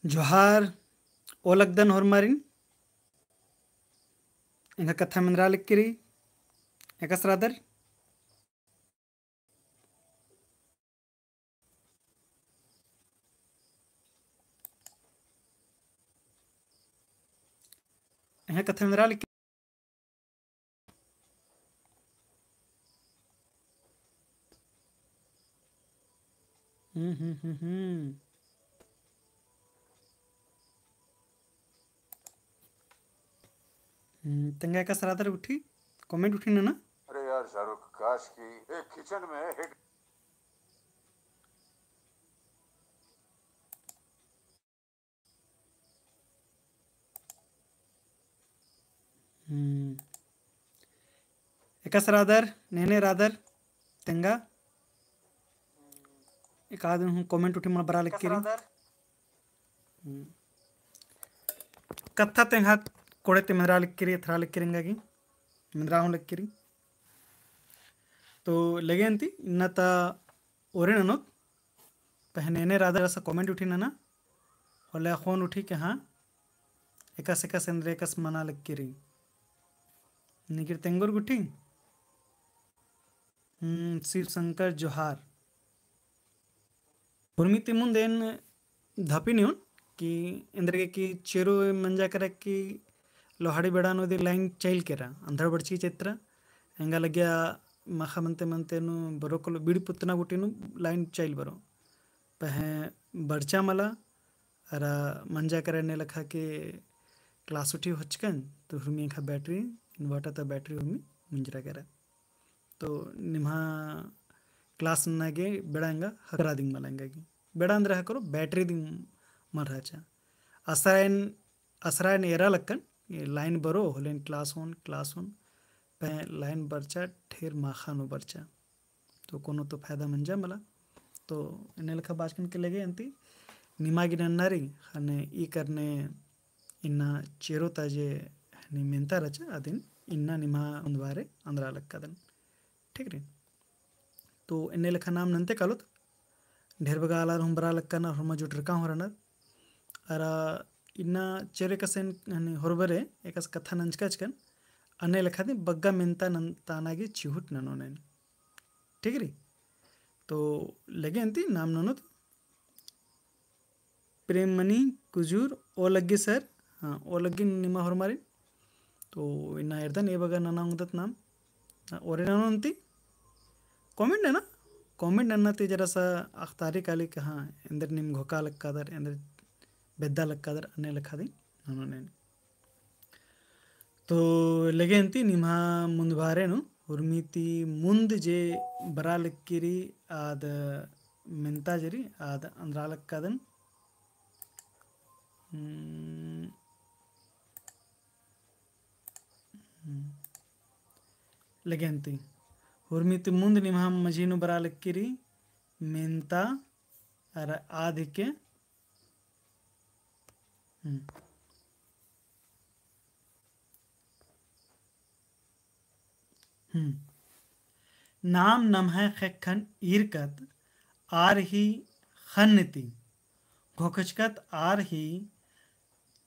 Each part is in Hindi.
ಜೋಹಾರ್ ಓಲಗ್ದನ್ ಹೊರ್ಮಾರಿನ್ ಇಂಗ ಕಥಾ ಮಂದ್ರಾಲಿಕ್ಕಿರಿ ಯಾಕಸ್ರಾದರ್ ಇಂಗ ಕಥಾ ಮಂದ್ರಾಲಿಕ್ಕಿ तंगा याकस्रादर उठी कमेंट उठी ना अरे यार शाहरुख काश की एक किचन में हिट याकस्रादर नेने रादर तंगा एक आदमी हूँ कमेंट उठी मन बरा लिक्किरी कथा तेंगा कोड़े ते मंदरा लिक्किरी थरा लिक्किरिंगागी मंदरा हूँ लिक्किरी तो लगे अंती इन्नता ओरे ननोत पहनेने रादर ऐसा कमेंट उठी ना होले फोन उठी के हाँ एकस एकस अंदर एकस मना लिक्किरी निकिर तेंगुर गुठी शिव शंकर जोहार उर्मिति मुंदेन धपिनियोन कि इंद्र की चेरो मंजा करे कि लोहाड़ी बेड़ानो दी लाइन चैल केरा अंधड़ बड़ची चित्र ಹೆಂಗ ಲಗ್ಯ ಮಖ ಮಂತೆ ಮಂತೆನು ಬರೋಕಲು ಬಿಡಿ ಪುತ್ತನ ಗುಟ್ಟಿನು लाइन चैल बरो पहे बड़चा मला अरा मंजा करने लखा के क्लास उठी होचकन तो हुमी खा बैटरी इन्वर्टर ता बैटरी हुमी मुंजरा करा तो निम्हा क्लास नागे बेड़ांगा हकरा दिंग मलांगा की बेड़ा अंदर हकरो बैटरी दिंग मरहाचा असरायन एरा लक्कन ये लाइन बरो होलेन क्लास ऑन पे लाइन बरचा ठेर माखानो बरचा तो कोनो तो फायदा मंजा मला तो इन्हें लखा बाजकन के लगे अंती निमागी नन्नारी हने ई करने इन्ना चेरो ताजे नि मेंता रचा अदिन इन्ना निमा उंदवारे अंदरा लक्कदन ठीक रे तो इन्हें लखा नाम नंते कालोत ढेर बगाला हम बरा लक्कना हम जुट रका हो रना अरा इन्ना चेरे कसेन हने होरबरे एकस कथा नंचकाचकन अने लखा दे बग्गा मेंता तानागी चिहुट ननोनेन ठीक रे तो लगे अंती नाम ननोत प्रेममणि कुजूर ओलग्गी सर हाँ ओलग्गी निमा होरमारी तो इन्ना एर्दन ए बगा नना उंगदत नाम ओरे ननो अंती कमेंट है ना कमेंट नन्ना ते जरा सा अख्तारी काली के हाँ इंदर निम घोका लक्कादर इंदर बेद्दा लक्कादर अने लखा दी ननोने तो लगे अंती निम्हा मुंदबारेनु उर्मिति मुंद जे बरा लक्किरी आद मेंता जरी आद अंद्रा लक्कादन लगे अंती उर्मिति मुंद निम्हा मजीनु बरा लक्किरी मेंता अर आदिके नाम नमः खन ईरकत आर ही खन्नती घोखचकत आर ही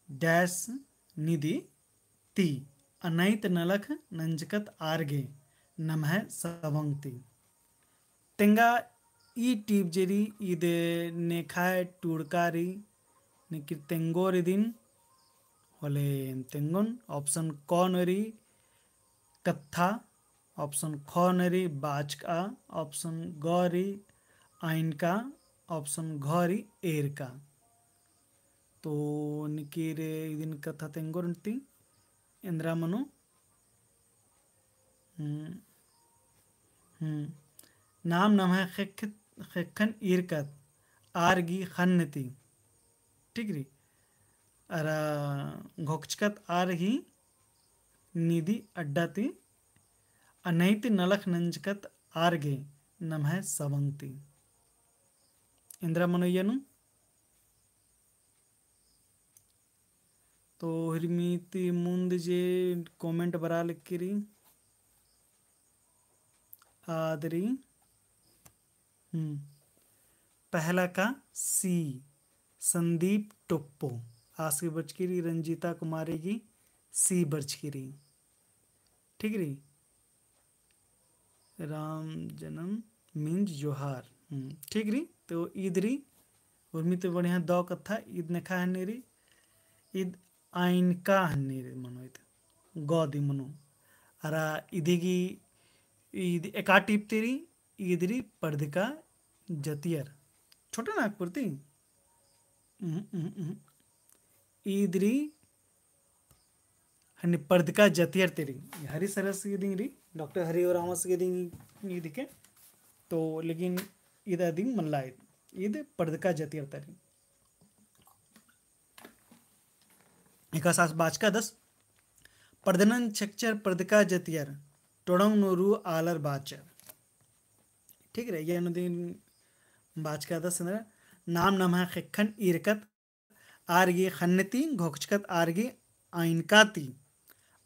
डैश निधि ती अनैत नलख नंजकत आरगे नमः सवंगती तेंगा ई टीप जेरी इदे नेखाय टूड़कारी निकिर तेंगोर दिन होले तेंगोन ऑप्शन कॉनरी कत्था option खॉनरी बाचका option Gauri आइनका option Ghauri Erka तो निकिरे इदिन कथा तेंगोरंती इंद्रा मनु नाम नमः खेखन ईरकत आरगी खन्नती ठीक री अरा घोकचकत आरही निधि अड्डाती अनैति नलख नंजकत आरगे नमः सवंगती इंद्रा मनोयनु तो हिरमीति मुंद जे कमेंट बरा लिखिरी आदरी पहला का सी संदीप टोप्पो आसी बचकिरी रंजीता कुमारी की सी बचकिरी ठीक रही। राम जन्म मीन्स जोहार ठीक रही। तो ईद रही उर्मी तो बढ़िया दो कथा ईद ने खा हन्नी रही ईद आइन का हन्नी रही मनो ईद गौदी मनो अरा इदिगी ईद एका टीप तेरी ईदरी पर्दिका जतियर छोटा नागपुर थी ईदरी हन्नी पर्दिका जतियर तेरी हरी सरस की दिंगरी डॉक्टर हरि और रामस की दिंग दिखे तो लेकिन ईद दिंग मल्ला ईद पर्दिका जतियर तेरी एक सास बाचका दस पर्दनन चक्चर पर्दिका जतियर टोडंग नोरू आलर बाचर ठीक है ये दिन बाचका दस नाम नमः खिखन इरकत आरगी खन्नती घोकचकत आरगी आइनकाती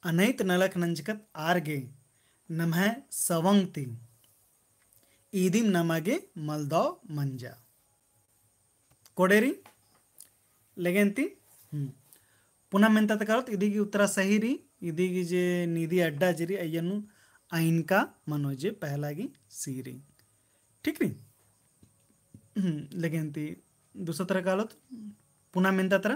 अनैत नलक नंजकत आरगे नमः सवंगती ईदिम नमगे मलदो मंजा कोडेरी लेगेंती पुनः ಮೆಂತತ ಕರೋತ್ ಇದೀಗಿ ಉತ್ತರ ಸಹಿ ರೀ ಇದೀಗಿ जे निधि अड्डा जरी अयनु आइन का मनोजे पहलागी सीरी ठीक री लेगेंती दूसरा तरह कालोत पुनः ಮೆಂತತರ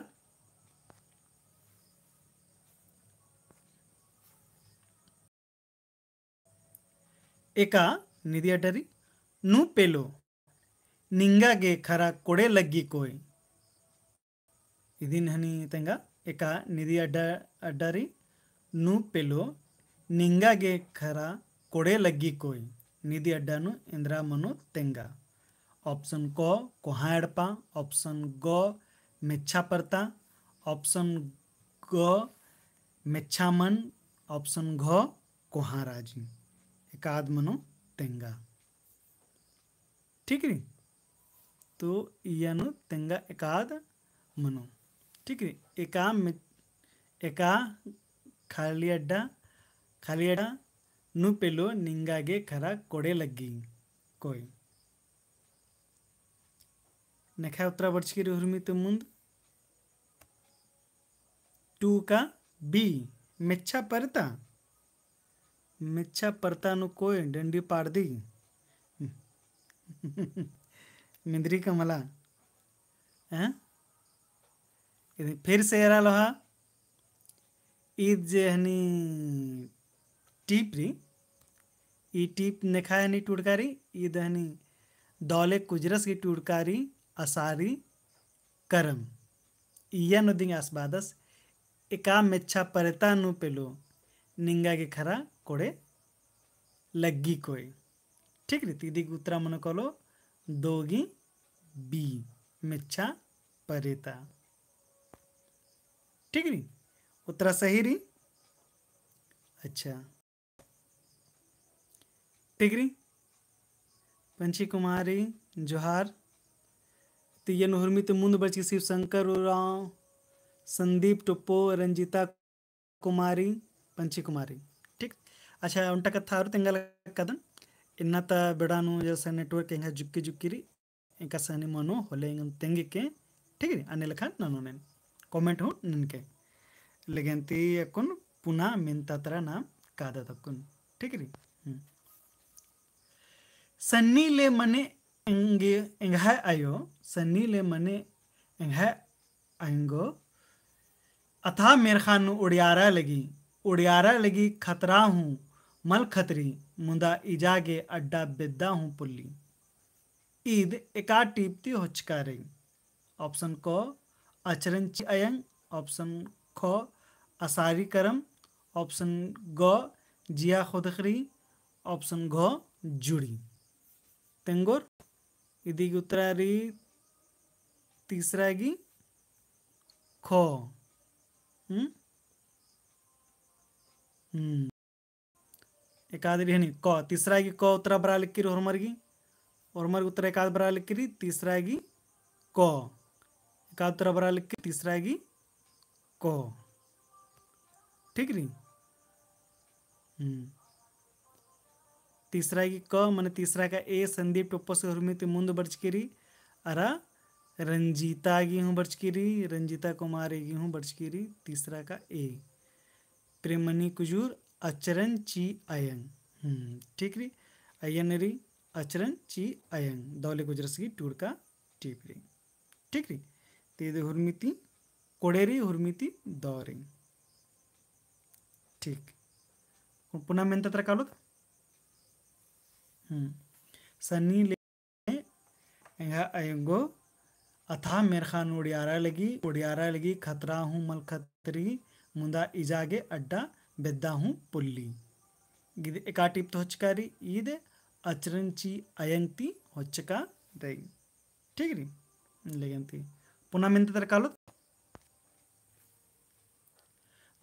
एका निधि अड्डा री नु पेलो निंगागे खरा कोड़े लग्गी कोई इदिन हनी तेंगा एका निधि अड्डारी नु पेलो निंगागे खरा कोड़े लग्गी कोई निधि अड्डानु इंद्रा मनु तेंगा ऑप्शन को कोहाड़पा ऑप्शन गो मेच्छा परता ऑप्शन गो मेच्छा मन ऑप्शन घ कोहाराजी एकाद मनु तेंगा ठीक है तो यनु तेंगा एकाद मनु ठीक है एका खाली अड्डा नु पेलो निंगागे खरा कोड़े लग्गी कोई नेखा उत्तरा बर्चकी हुर्मी तो मुंद टू का बी मेच्छा परता नु कोई डंडी पाड़ दी मिंद्री कमला हैं फिर से एरा लोहा ईद जे हनी टीप री ई टीप नेखा हनी टुड़कारी ईद हनी दौले कुजरस की टुड़कारी असारी करम इया नदिंग आसबादस एका मेच्छा परता नु पेलो निंगा के खरा कोड़े लग्गी कोई ठीक री तीदी उत्तरा मन कोलो दोगी बी मेच्छा परेता ठीक री उत्तरा सही री अच्छा ठीक री पंची कुमारी जोहार तीयन हुर्मी तो मुंद बची शिव शंकर उराव संदीप टुप्पो रंजीता कुमारी पंची कुमारी ठीक अच्छा उनटा कथा और तेंगल कदन इन्ना ता बेडानु जैसा नेटवर्क इंगा जुक्की री इंका सनी मनो होले इंगन तेंगी के ठीक है अने लखा ननो नेन कमेंट हो निनके लेगेंती अकुन पुनः मिनतातरा नाम कादा तकुन ठीक री सन्नी ले मने इंगा आयो सन्नी ले मने इंगा आएंगो अथा मेरे खान उड़ियारा लगी खतरा हूँ मल खतरी मुंदा इजागे अड्डा बेद्दा हूँ पुल्ली ईद एका टीपती होचका रही ऑप्शन को अचरंची अयंग ऑप्शन खो असारी करम ऑप्शन ग जिया खुदखरी ऑप्शन घ जुड़ी तेंगोर इदी की उत्तरारी तीसरा की खो एकादरी हनी क तीसरा की क उत्तरा बरा लिख और मर उत्तरा एकाद बरा लिख तीसरा की क एकाद उत्तरा बरा लिख तीसरा की क ठीक री तीसरा की क मन तीसरा का ए संदीप टोप्पो से हुर्मी मुंद बर्चकिरी अरा रंजीता गेहूँ बर्चकिरी, रंजीता कुमारी गेहूँ बर्चकिरी, तीसरा का ए। प्रेमनी कुजूर अचरन ची अयंग, ठीक री, अयन री अचरन ची अयंग, दौले गुजरसगी टूड़का टीप री, ठीक री। तेदे हुरमिती कोड़ेरी हुरमिती दौरी, ठीक। पुनः मेन तत्र कालो सनी ले एंगा अयंगो अथा मेरखान उड़ियारा लगी खतरा हूँ मल खतरी मुंदा इजागे अड्डा बेद्दा हूँ पुल्ली गिद एका टिप तो होचकारी ईद अचरंची अयंगती होचका रई, ठीक री लेगंती। पुनः मिंत तर कालो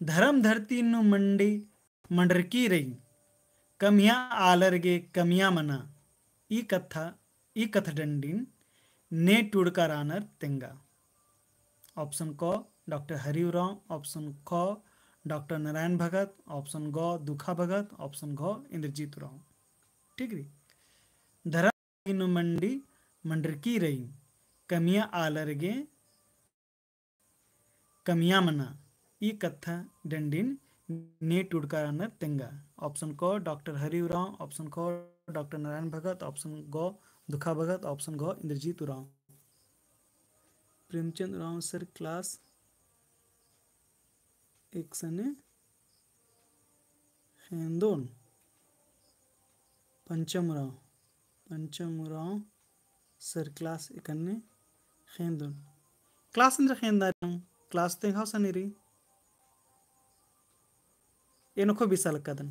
धर्म धरती नु मंडी मंडरकी रई कमिया आलरगे कमिया मना ई कथ डंडीन ने टुड़का रानर तेंगा। ऑप्शन क डॉक्टर हरिवराव, ऑप्शन ख डॉक्टर नारायण भगत, ऑप्शन ग दुखा भगत, ऑप्शन घ इंद्रजीत राव, ठीक री। धरा मंडी मंडरकी रही कमिया आलरगे कमिया मना ई कथा डंडिन ने टुड़का रानर तेंगा। ऑप्शन क डॉक्टर हरिवराव, ऑप्शन ख डॉक्टर नारायण भगत, ऑप्शन ग दुखा भगत, ऑप्शन घ इंद्रजीत राव। प्रेमचंद राव सर क्लास एक सने खेंदोन पंचमराव सर क्लास एकन्ने खेंदोन क्लास अंदर खेंदार क्लास ते हाउ सनेरी एनको बिसाल कदन,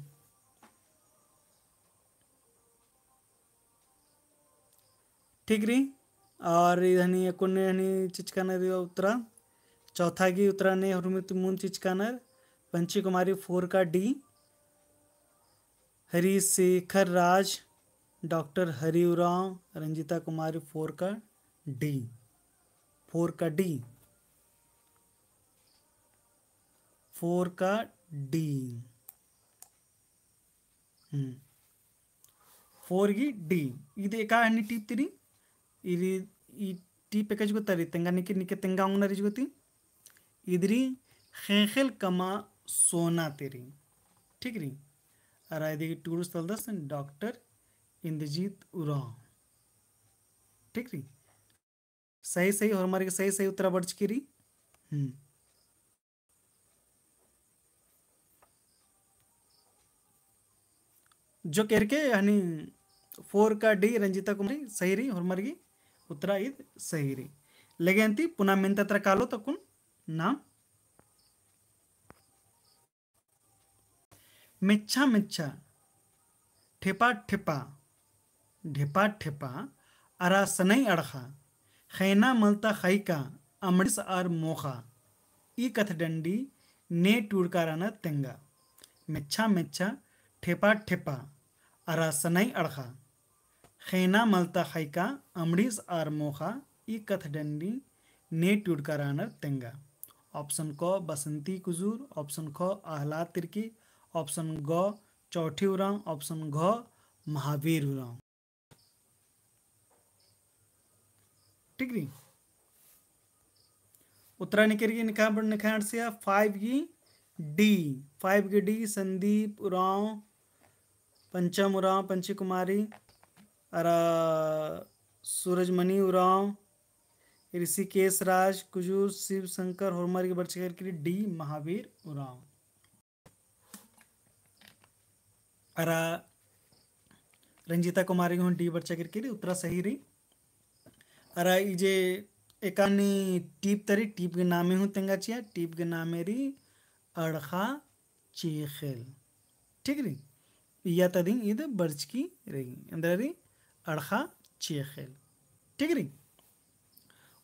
ठीक री। और इधनी एकोने हनी चिचकानर उत्तरा चौथा की उत्तरा ने हुरमित मून चिचकानर पंची कुमारी 4 का डी, हरिशेखर राज डॉक्टर हरिवराव रंजीता कुमारी 4 का डी, 4 का डी, 4 का डी, 4 की डी इदे का हनी टीप तिरी ఇది ఈ టీ పెకజ్ గొత్తరి తెంగా నికి నికి తెంగా ఉంగనరి జగతి इधरी खेखेल कमा सोना तेरी, ठीक री। और आए देखिए टूरिस्ट स्थल दस डॉक्टर इंद्रजीत उराव, ठीक री। सही सही और हमारे सही सही उत्तरा बढ़ चुकी री। जो कह के हनी 4 का डी रंजीता कुमारी सही री और हमारी उत्तरा इद सही री लगे अंती पुनः मिन तत्र कालो तकुन नाम मिच्छा मिच्छा ठेपा ठेपा ढेपा ठेपा अरा सनई अड़खा खैना मलता खैका अमड़िस आर मोखा ई कथ डंडी ने टूड़काराना तेंगा। मिच्छा मिच्छा ठेपा ठेपा अरा सनई अड़खा खैना मलता खैका अमड़िस आर मोखा ई कथ डंडी ने टूड़काराना तेंगा। ऑप्शन क बसंती कुजूर, ऑप्शन ख आहलाद तिर्की, ऑप्शन ग चौठी उराव, ऑप्शन घ महावीर उराव, ठीक री। उत्तरा निकरी निखा बड़ निखाण से 5 की डी, 5 की डी संदीप उराव पंचम उराव पंची कुमारी अरा सूरजमणि उराव ऋषिकेश राज कुजूर शिव शंकर होरमार की बर्चकर के डी महावीर उराव। अरा रंजीता कुमारी को डी बर्चकर के उत्तरा सही रही। अरा इजे एकानी टीप तरी टीप के नामे हूँ तेंगा चिया टीप के नामे री अड़खा चेखेल, ठीक री। या तदी इद बर्च की रही अंदर री अड़खा चेखेल, ठीक री।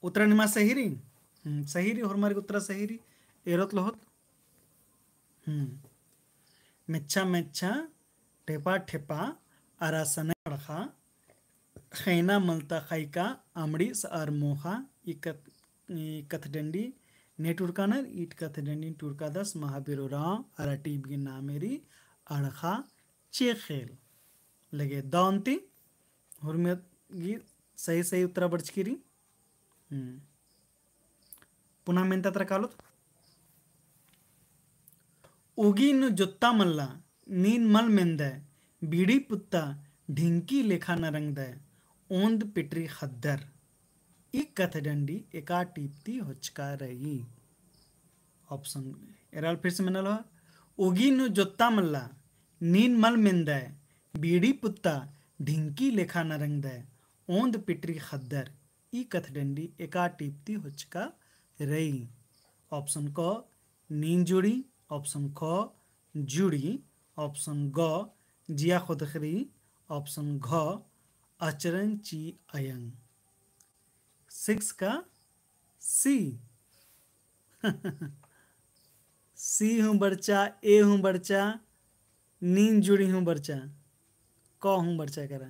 उत्तरा निमा सही री, सही री और हमारी उत्तरा सही री एरोत लोहत। मिच्छा मिच्छा ठेपा ठेपा अरा सने अड़खा खैना मलता खैका अमड़ी आर मोखा कथ डंडी ने टुड़कानर ईट कथ डंडी टुड़का दस महावीर राव अरा टीप के नामेरी अड़खा चेखेल लगे दौंती हुरमियत गी सही सही उत्तरा बर्च की री पुनः ಮೆಂತತ್ರ ಕಾಲು ಉಗಿನು ಜೊತ್ತ ಮಲ್ಲ ನೀನ್ ಮಲ್ ಮೆಂದೆ बीड़ी पुत्ता ढिंकी लेखा नरंगद ओंद पिटरी खद्दर ई कथडंडी एका टीपती होचका रही। ऑप्शन एराल फिर से मैंने लो उगिनु जोत्ता मल्ला नीन मल मेंदा बीड़ी पुत्ता ढिंकी लेखा नरंगद ओंद पिटरी खद्दर ई कथडंडी एका टीपती होचका रही। ऑप्शन क नीन जुड़ी, ऑप्शन ख जुड़ी, ऑप्शन ग जिया खुदखरी, ऑप्शन घ अचरन ची अयंग। 6 का सी सी हूँ बर्चा, ए हूँ बर्चा, नीन जुड़ी हूँ बर्चा, क हूँ बर्चा करा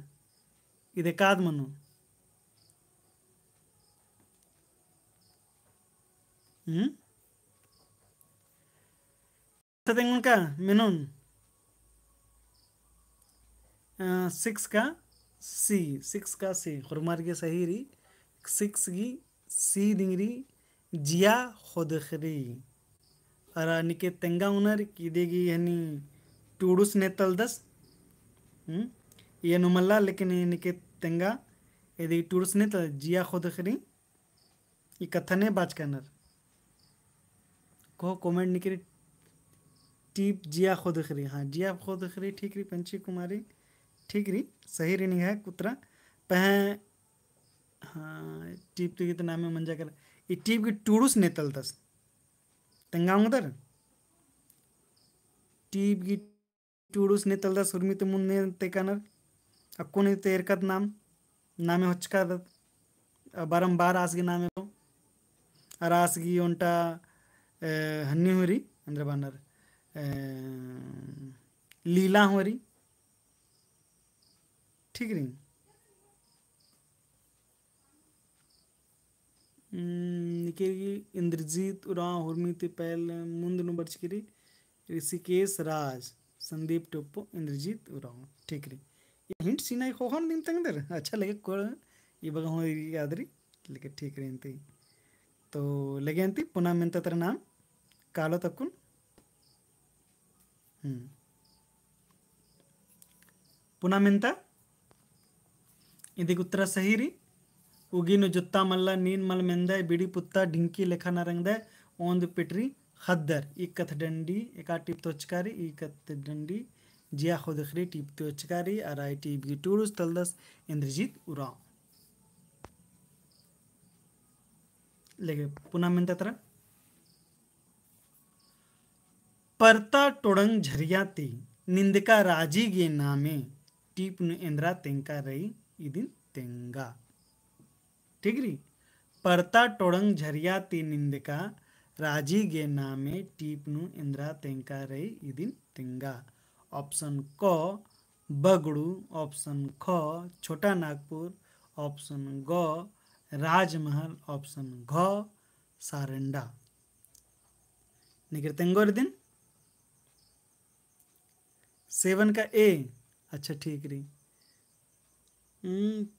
इधे काद मनो का मिनोन 6 का सी, 6 का सी खुरमार के सही री 6 की सी दिंगरी जिया खुदखरी अरा निके तेंगा उनर की देगी यानी टूडुस ने तलदस ये नुमल्ला लेकिन निके तेंगा यदि टूडुस ने तल जिया खुदखरी ये कथने बाज करनर को कमेंट निकरी टीप जिया खुदखरी। हाँ जिया खुदखरी ठीक री पंची कुमारी ठीक री सही री नहीं है कुतरा पह हाँ टीप तो कितना नाम में मंजा कर ये टीप की टूडुस ने तलदस तेंगा उधर टीप की टूडुस ने तलदस उर्मी तो मुन्ने ते कनर अक्को ने तेर कद नामे होचका बारंबार आसगी नामे तो अरासगी उन्टा हन्नी हुरी अंदर बानर लीला हुरी ठीक रही निकेगी इंद्रजीत उरा हुरमीति पहल मुंदनु बर्चकिरी ऋषिकेश राज संदीप टोप्पो इंद्रजीत उरा ठीक रही ये हिंट सीना खोहन दिन तंग दर अच्छा लगे को ये बगा हो यादरी लेके ठीक रही इंती तो लगे इंती पुनः मेंता तेरा नाम कालो तकुन पुनः मेंता ಇದಕ್ಕೆ ಉತ್ತರ ಸಹಿ ರೀ ಉಗಿನು ಜುತ್ತಾ ಮಲ್ಲ ನೀನ್ ಮಲ್ ಮೆಂದೆ ಬಿಡಿ ಪುತ್ತ ಡಿಂಕಿ ಲೆಖ ನರಂಗದೆ ಓಂದ್ ಪಿಟ್ರಿ खद्दर ई कथ डंडी एका टिप तो चकारी ई कथ डंडी जिया खुदखरी टिप तो चकारी आराई टिप की टूरुस तलदस इंद्रजीत उराव लेके पुनः मिनता तरह परता टोड़ंग झरियाती निंदका राजी गे नामे टीप नु इंद्रा तेंका रही इदिन तेंगा ठीक री परता टोड़ंग झरियाती निंदका राजी गे नामे टीप नु इंद्रा तेंका रही इदिन तेंगा। ऑप्शन क बगड़ू, ऑप्शन ख छोटा नागपुर, ऑप्शन ग राजमहल, ऑप्शन घ सारंडा निकल तेंगोर दिन 7 का ए अच्छा ठीक रही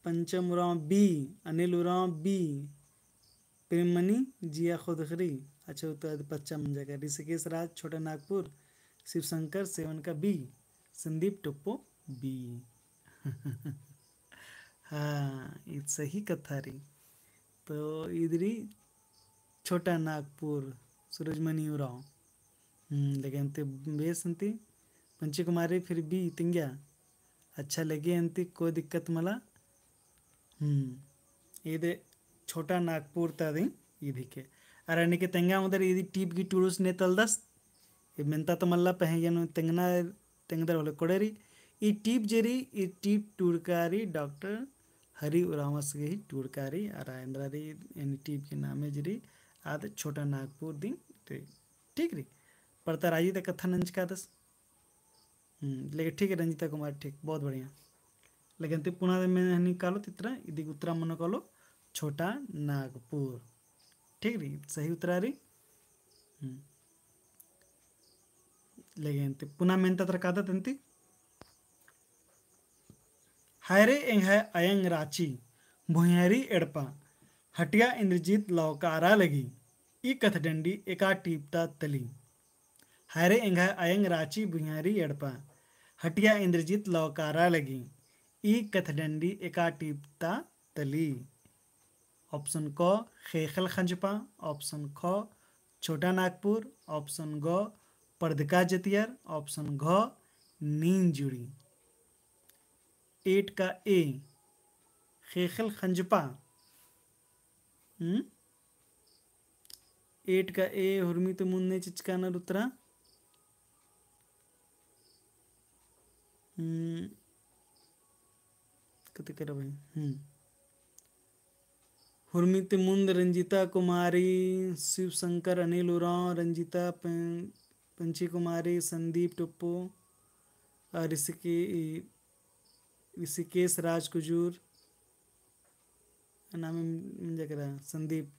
पंचम उराव बी, अनिल उराव बी, प्रेममणि जिया खुदखरी अच्छा उत्तर बच्चा मन जाएगा ऋषिकेश राज छोटा नागपुर शिवशंकर 7 का बी, संदीप टोप्पो बी हाँ ये सही कथा रही तो इधरी छोटा नागपुर सूरजमणि उराव लेकिन ते बेस अंती पंची कुमारी फिर बी तिंग्या अच्छा लगे अंती कोई दिक्कत मला इधे छोटा नागपुर तादी इधी के अरे निके तेंगा उधर इधी टीप की टूरुस ने तलदस ये मेंता तो मल्ला पहयनु तेंगना तेंगदर वाले कोडेरी ई टीप जेरी ई टीप टूरकारी डॉक्टर हरि उरावस के टूरकारी अरायंद्रारी यानी टीप के नामे जरी आद छोटा नागपुर दिन ठीक री पड़ता राजी तक कथा नंच का दस लेकिन ठीक है रंजिता कुमार ठीक बहुत बढ़िया लेकिन ते पुनः में निकालो तित्रा इदी उत्तरा मन कालो छोटा नागपुर ठीक रही सही उत्तरा रही लेकिन ते पुनः मेंता तर कादा तंती हायरे एंग है अयंग राची भुयारी एड़पा हटिया इंद्रजीत लौकारा लगी, ई कथडंडी एका टीपता तली। हरे एंघा अयंग राची बुहारी एड़पा, हटिया इंद्रजीत लौकारा लगी, ई कथडंडी एका टीपता तली। ऑप्शन क खेखल खंजपा, ऑप्शन ख छोटा नागपुर, ऑप्शन ग पर्दका जतियर, ऑप्शन घ नींद जुड़ी। 8 का ए खेखल खंजपा। 8 का ए हुर्मी तो मुन्ने चिचकाना रुतरा। कते कर भाई हुर्मित मुंद, रंजीता कुमारी, शिव शंकर, अनिल उरांव, रंजीता पंची कुमारी, संदीप टुप्पो, ऋषिकेश राज कुजूर नाम मुझे करा संदीप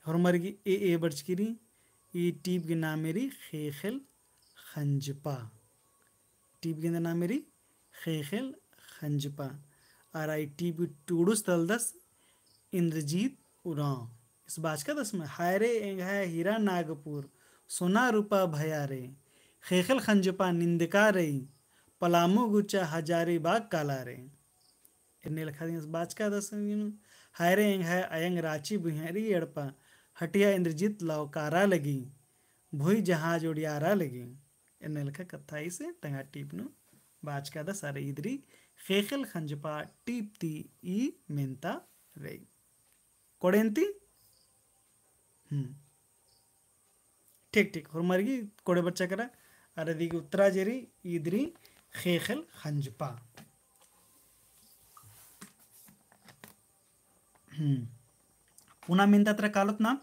हरमर की ए बर्चकिरी ई टीप के नाम मेरी खेखल खंजपा। टीप के नाम मेरी खेखल खंजपा। और आई टीप टूडुस तलदस इंद्रजीत उरांव। इस बाज का दस में हायरे एंघाय हीरा नागपुर, सोना रूपा भया रे, खेखल खंजपा निंदका रही, पलामू गुच्चा हजारी बाग काला रे। इन्हें लिखा दिया इस बाज का दस हायरे एंघाय अयंग राची बुहारी एड़पा, हटिया इंद्रजीत लौकारा लगी, भुई जहाज उड़ियारा लगी। इन्हें लिखा कथाई से टंगा टीपनु बाज का दस अरे इधरी खेखल खंजपा टीपती ई मेंता रही कोडेंती। ठीक ठीक और मरगी कोड़े बच्चा करा अरे दी उत्तरा जेरी इधरी खेखल खंजपा। पुन्हा मेंता तर कालत नाम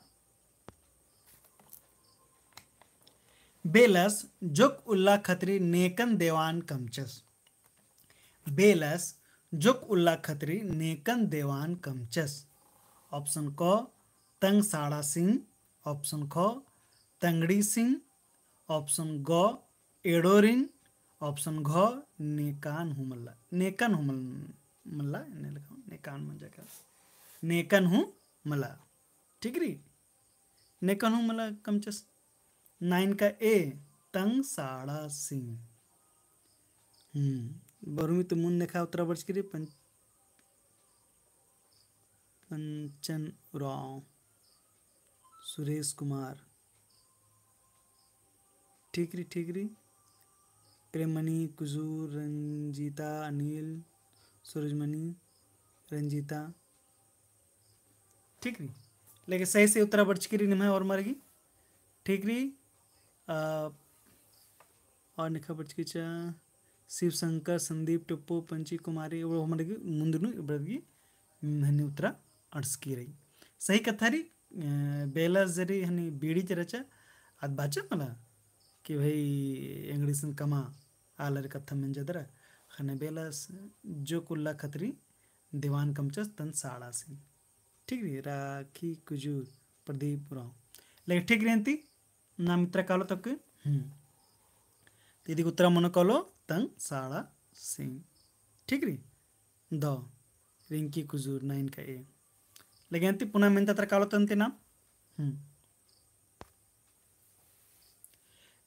बेलस जुक उल्ला खत्री नेकन देवान कमचस। बेलस जुक उल्ला खत्री नेकन देवान कमचस। ऑप्शन क तंग साड़ा सिंह, ऑप्शन ख तंगड़ी सिंह, ऑप्शन ग एडोरिन, ऑप्शन घ नेकान हुमल्ला। नेकन हुमल्ला नेकान मंजा का नेकन हूँ मला। ठीक री नेकन हूँ मला कमचस। 9 का ए तंग साड़ा सिंह। बरुमी तो मुन देखा उत्तरा वर्ष की पंचन उरांव, सुरेश कुमार। ठीक री प्रेमणि कुजूर, रंजीता अनिल, सूरजमणि रंजीता। ठीक री लेकिन सही से उत्तरा वर्ष की निम है और मरगी। ठीक री और निखा वर्ष की शिव शंकर, संदीप टुप्पो, पंची कुमारी वो मरगी मुंदनु इब्रगी हनी उत्तरा अड़सकी रही सही कथा री। बेला जरी हनी बीड़ी चरचा अद बाचा मला कि भाई इंग्लिशन कमा आलर कथा में जदरा खने बेला जो कुल्ला खतरी दीवान कमचस तन साड़ा सिंह। ठीक री राखी कुजूर प्रदीप उरांव लेकिन ठीक रेंती ना मित्र कालो तक दीदी उत्तरा मन कालो तन साड़ा सिंह। ठीक री द रिंकी कुजूर 9 का ए लेकिन अंति पुनः मेंता तर कालो तंते नाम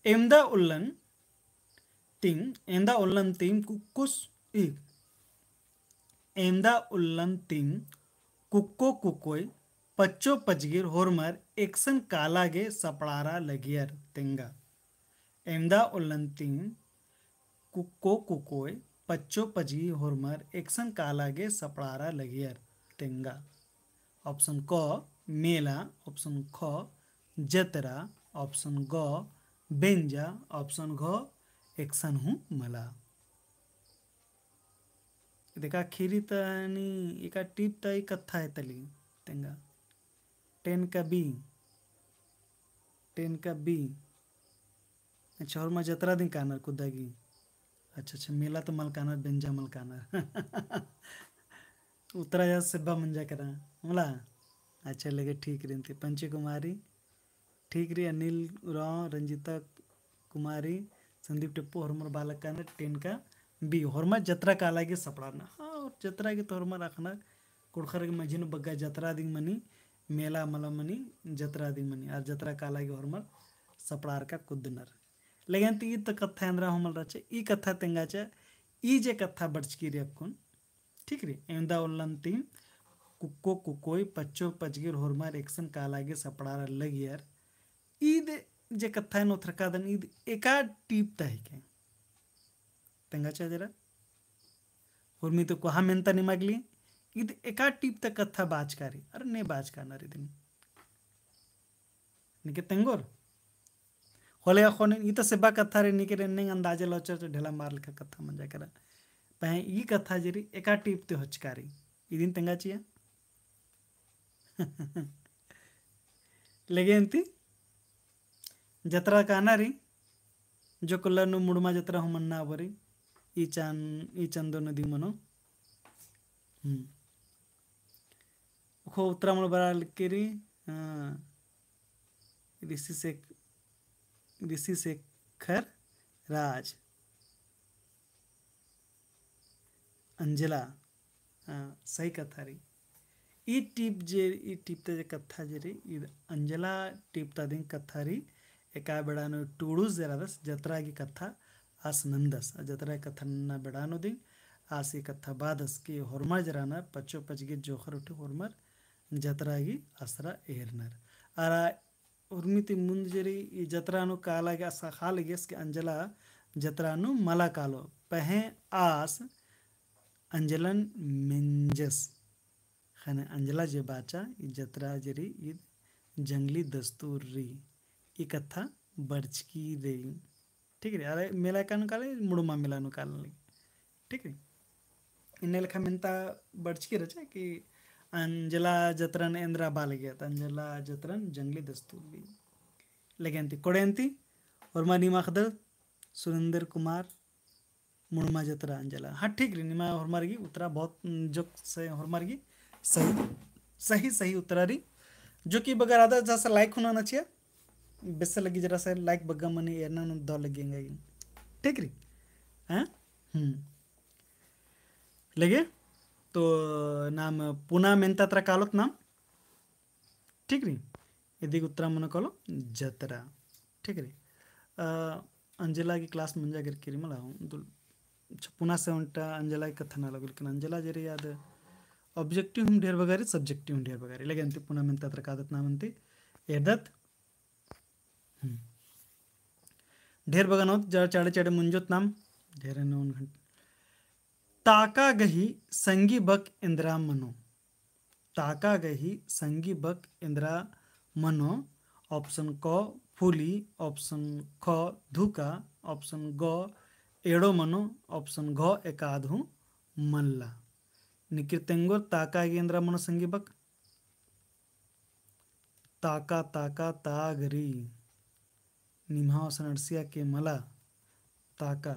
एमदा उल्लन तीम कुकुस एमदा उल्लन तीम कुक्को कुकोय पच्चो पजगिर होरमर एक्सन कालागे सपड़ारा लगियर तेंगा। एमदा उल्लन तीम कुक्को कुकोय पच्चो पजगी होरमर एक्सन कालागे सपड़ारा लगियर तेंगा। ऑप्शन क मेला, ऑप्शन ख जतरा, ऑप्शन ग बेंजा, ऑप्शन घ एक्सन हूँ मला। देखा खीरी तनी एका टीप तई कथा है तली तेंगा 10 का बी। अच्छा और मैं जतरा दिन कानर कुदागी। अच्छा मेला तो मलकानर बेंजा मलकानर उत्तरा जा सिब्बा मंजा करा मला। अच्छा लगे ठीक रेंती पंची कुमारी। ठीक री अनिल उरांव, रंजीता कुमारी, संदीप टिप्पो हरमर बालक का 10 का बी हरमर जतरा का लागे सपड़ाना। हाँ और जतरा के तो हरमर रखना कुड़खर के मझिन बग्गा जतरा दिंग मनी मेला मला मनी जतरा दिंग मनी और जतरा काला के हरमल सपड़ार का कुदनर लेकिन ती त कथा अंदरा हमल रचे ई कथा तेंगाचा ई जे कथा बड़चकी रे अकुन ठीक रे एंदा उल्लंती कुक्को कुकोई पच्चो पचगिर होरमार एक्सन कालागे सपड़ार लगी यार ईद जे कथा नो थरकादन ईद एका टीप ता है के तेंगाचा जरा होरमी तो कोहा मेंता निमागली ईद एका टीप ता कथा बाजकारी अरे ने बाजकारनार दिन निके तेंगोर होले अखोने ई तो सेबा कथा रे निके रे नेंग अंदाजे लचर ढेला मार लेका कथा मजा करा पहे ई कथा जरी एका टीप ते हचकारी ई दिन तेंगाचिया लेगेंती जत्रा कानारी जो कल्लनु मुड़मा जत्रा हमन्ना बरी ई चंदो नदी मनो खो उत्तरामण बरा लिकेरी ऋषि शेखर राज अंजला सही कथा री ई टीप ते कथा जरी ई अंजला टीप ता दिन कथा री एका बेड़ानो टूडूस जरादस जत्रा की कथा आस नंदस जत्रा कथा नन्ना बेड़ानो दिन आसी कथा बादस की होरमार जराना पच्चो पचगे जोखर उठे होरमार जत्रा की असरा एरनर आरा उर्मिति मुंद जरी ई जत्रानु काला के असा खाल गेस के अंजला जत्रानु मला कालो पहे आस अंजलन मिंजस खाने अंजला जे बाचा ई जत्रा जरी ई जंगली दस्तूर री ई कथा बड़चकी रे ठीक है अरे मेला कान काले मुड़मा मेला नु काल ठीक है इन्ने लेखा मिनता बड़चकी रचा कि अंजला जत्रन इंद्रा बाल गया अंजला जत्रन जंगली दस्तूर ली लेकिन कोड़ेंती और मानी मखदल सुरेंद्र कुमार मुड़मा जत्रा अंजला हाँ ठीक री निमा हरमारगी उतरा बहुत जो से हरमारगी सही उतरा री जो कि बगर आधा जैसा लाइक होना ना चाहिए बेस लगी जरा सा लाइक बग्गा मनी एरना नु दो लगेंगे ठीक री हाँ लगे तो नाम पुना मेंता त्र कालोत नाम ठीक री यदि उत्तरा मन कलो जतरा ठीक री अंजला की क्लास मंजा करके मला पुना से उनटा अंजला की कथा ना लगल लेकिन अंजला जरे याद ऑब्जेक्टिव हम ढेर बगारी सब्जेक्टिव हम ढेर बगारी लेकिन अंति पुना मेंता त्र कादत नाम अंति एदत ढेर बगानोत जरा चाड़े चाड़े मुंजोत नाम ढेर नौन घंट ताका गही संगी बक इंद्रा मनो ताका गही संगी बक इंद्रा मनो ऑप्शन क फूली ऑप्शन ख धुका ऑप्शन ग एड़ो मनो ऑप्शन घ एकाधु मल्ला निकितेंगो ताका गेंद्रा मनो संगी बक ताका ताका तागरी निम्हा सनरसिया के मला ताका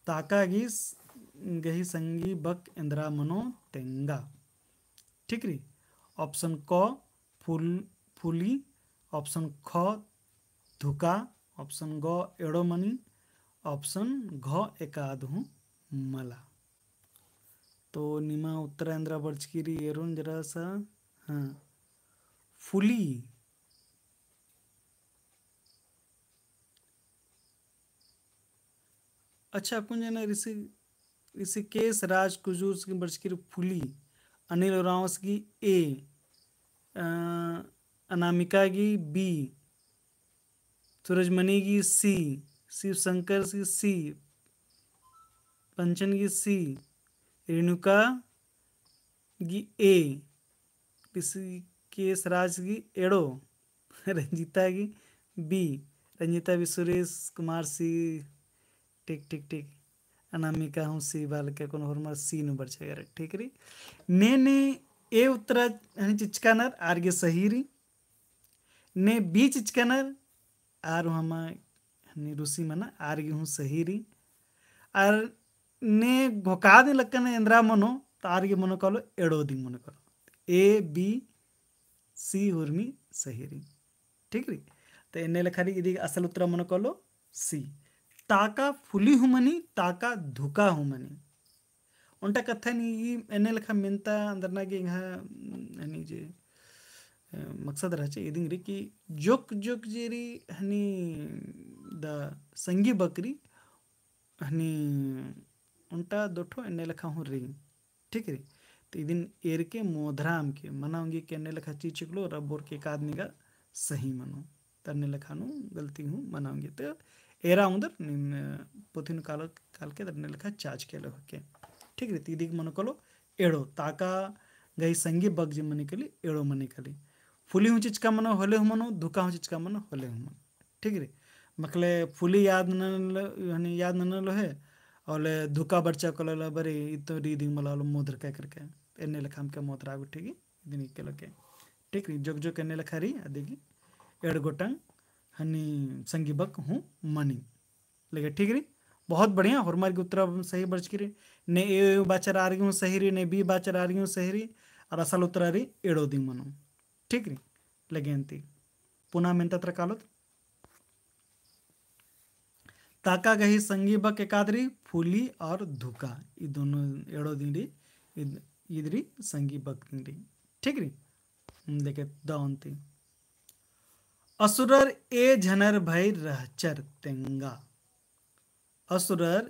ताका गीस गही संगी बक इंद्रा मनो तेंगा ठीक री ऑप्शन क फूली ऑप्शन ख धुका ऑप्शन ग एड़ो मनी ऑप्शन घ एकाधु मला तो निमा उत्तरा इंद्रा बड़चकीरी एरोन जरा सा हाँ फूली अच्छा अपन जना ऋषिकेश राज कुजूर की बड़चकी फूली अनिल रावस की ए अनामिका की बी सूरजमणि की सी शिव शंकर की सी पंचन की सी रेणुका की ए ऋषिकेश राज की एड़ो रंजीता की बी रंजीता भी सुरेश कुमार सी ठीक अनामिका हूँ सी बाल के कौन हरमार सी नु बरछे यार ठीक री ने ए उत्तरा हनी चिचकानर आर गे सही री ने बी चिचकानर आर हमा हनी रूसी मना आर गे हूँ सही री आर ने घोका दे लक्कन इंद्रा मनो तो आर गे मनो कलो एड़ो दी मनो कलो ए बी सी हुरमी सही री ठीक री तो इन्ने लखारी इदी असल उत्तरा मनो कलो सी ताका फुली हुमनी ताका धुका हुमनी उनटा कथा नहीं एने लेखा मिनता अंदर ना कि यहाँ हनी जे मकसद रहे इदिंग री कि joke joke Jerry honey the संगी बकरी हनी उनटा दोठो एने लेखा हूँ री ठीक री तो इदिन एर के मोधराम के मनाऊंगी के एने लेखा चीज चिकलो रबोर के एक आदमी का सही मनो तरने लेखा नु गलती हूँ मनाऊंगी तो एरा उधर पोथिन काल के तरने लेखा चाच के लो के ठीक रे तीदी मन कलो एड़ो ताका गई संगी बग जी मनी कली एड़ो मनी कली फुली हूँ चिचका मनो होले हूँ मनो धुका हूँ चिचका मनो होले हूँ मनो ठीक रे मकले फुली याद न याद न लो है और धुका बच्चा कल बरे इतो रीदिंग मला मोदर क्या करके एने लेखा के मोदर आगु ठीक दिन के लगे ठीक री जोग जोग एने लेखा री अदेगी एड़ गोटंग हनी संगी बक हूँ मनी लगे ठीक री बहुत बढ़िया हरमार की उत्तर सही बच की ने ए बाचर आ रही हूँ सही री ने बी बाचर आ रही हूँ सही री और असल उत्तर री एड़ो दी मनो ठीक री लगे अंती पुनः मेंता त्रकालो ताका गही संगी बक एकादरी फूली और धुका ये दोनों एड़ो दी इधरी संगी बक दी ठीक री लेके दांती असुरर ए झनर भय रहचर तेंगा असुरर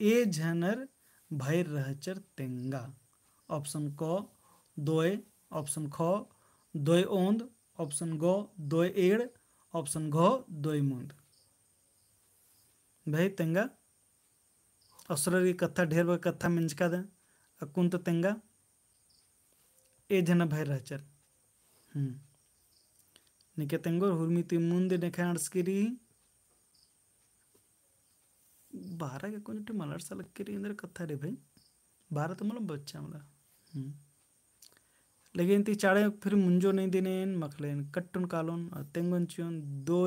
ए झनर भय रहचर तेंगा ऑप्शन क दोय ऑप्शन ख दोय ओंद ऑप्शन ग दोय एड़ ऑप्शन घ दोय मुंद भाई तेंगा असुरर की कथा ढेर बार कथा मिंचका दे अकुंत तेंगा ए झन भय रहचर निके तेंगोर हुरमिति मुंद नेखा अड़सकिरी बारह के कुछ मलर सलक के अंदर कथा रे भाई 12 तो मतलब बच्चा मतलब लेकिन ती चाड़े फिर मुंजो नहीं देने मखलेन कट्टुन कालोन तेंगन चियोन दो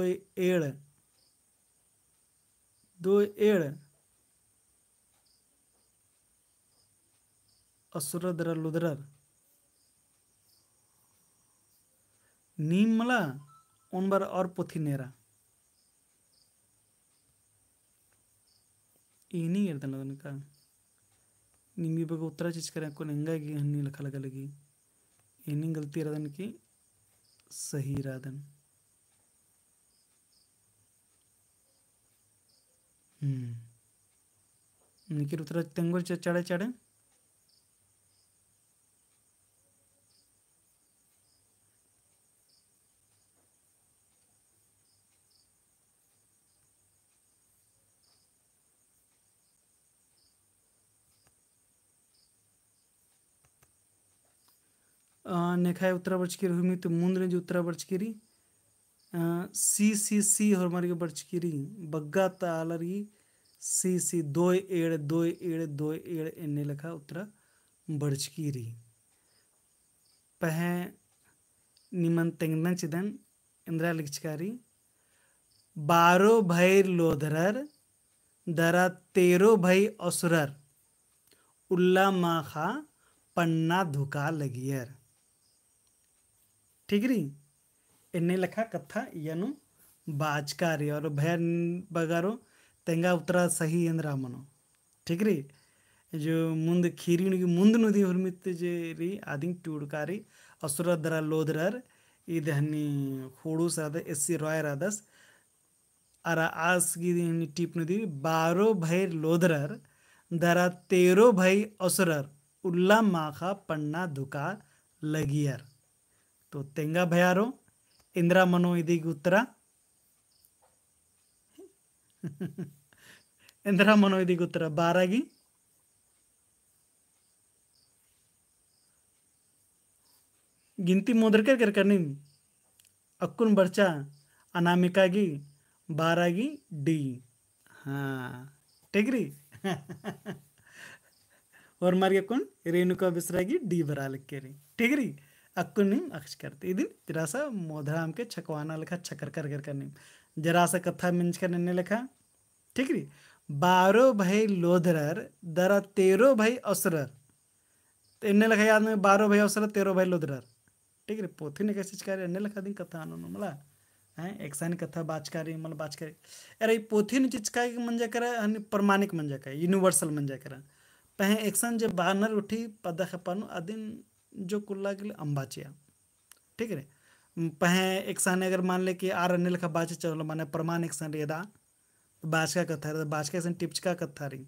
एड़ असुरदर लुदरर नीम मला उनबर और पोथी नेरा इनी इर्दन लगन का निमी बग उत्तरा चीज करे को नंगा की हन्नी लखा लगा लगी इनी गलती रदन की सही रादन निकिर उत्तरा तेंगोर चढ़े चढ़े नेखाय उत्तरा बर्चकिरी हुई तो मुंद ने जो उत्तरा बर्चकिरी सी हमारी के बर्चकिरी बग्गा तालरी सी दो एड़ एने लखा उत्तरा बर्चकिरी पहे निमन तेंगना चिदन इंद्रा लिखचकारी 12 भैर लोधरर दरा 13 भई असुरर उल्ला माखा पन्ना धुका लगियर ठीक री इन्ने लखा कथा यनु बाजकारी और भैर बगारो तेंगा उत्तरा सही इंद्रा मनो ठीक री जो मुंद खीरी मुंद नुदी हुर्मित जे री आदिंग टूडकारी असुर दरा लोदरर इदहनी खोड़ू साद एससी रॉय रादस अरा आस की टिप नुदी 12 भैर लोदरर दरा 13 भई असुरर उल्ला माखा पन्ना धुका लगियर तो तेंगा भयारो इंद्रा मनो इदी उत्तरा इंद्रा मनो इदी उत्तरा 12 की गिनती मोदर कर करनी अक्कुन बर्चा अनामिका की 12 की डी हाँ ठीक री और मार्गे कौन रेणुका बिसरा की डी बरा लिख के री ठीक री अक्कुनिम अक्ष करते इदिन जरासा मोधराम के छकवाना लिखा छकर कर करनी जरासा कथा मिंच कर नन्ने लिखा ठीक री 12 भाई लोधरर दरा 13 भाई असरर तो इन्ने लिखा याद में 12 भाई असरर 13 भाई लोधरर ठीक रे पोथी ने कैसे चिकारी अन्य लिखा दिन कथा आनो मला हैं एकसानी कथा बाचकारी मतलब बाचकारी अरे पोथी ने चिचका मंजा करा प्रमाणिक मंजा का यूनिवर्सल मंजा करा पहे एक्शन जे बानर उठी पद खपानु अदिन जो कुल्ला के अंबाचिया ठीक है पहे एक्शन अगर मान ले कि आर अन्य लिखा बाचे चलो माने प्रमाण एक्शन रेदा बाचका कथा रे बाचका सन टिप्चका कथा री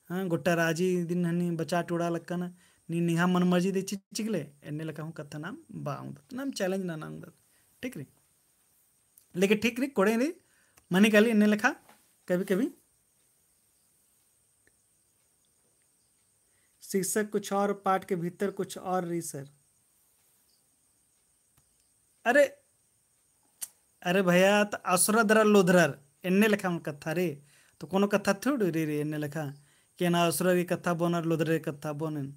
हाँ गुट्टा राजी दिन हनी बचा टोड़ा लक्कन नी निहा मन मर्जी दे चिचिकले एने लका हूँ कथा नाम बाउंद नाम चैलेंज ना नाम ठीक रे लेकिन ठीक रे कोड़े रे मनी काली एने लिखा कभी कभी शीर्षक कुछ और पाठ के भीतर कुछ और रही सर अरे अरे भैया तो असुरदर लोधरर एने लिखा हम कथा रे तो कोनो कथा थोड़ी रे एने लिखा कि ना असुर की कथा बोनर लोधरे कथा बोनन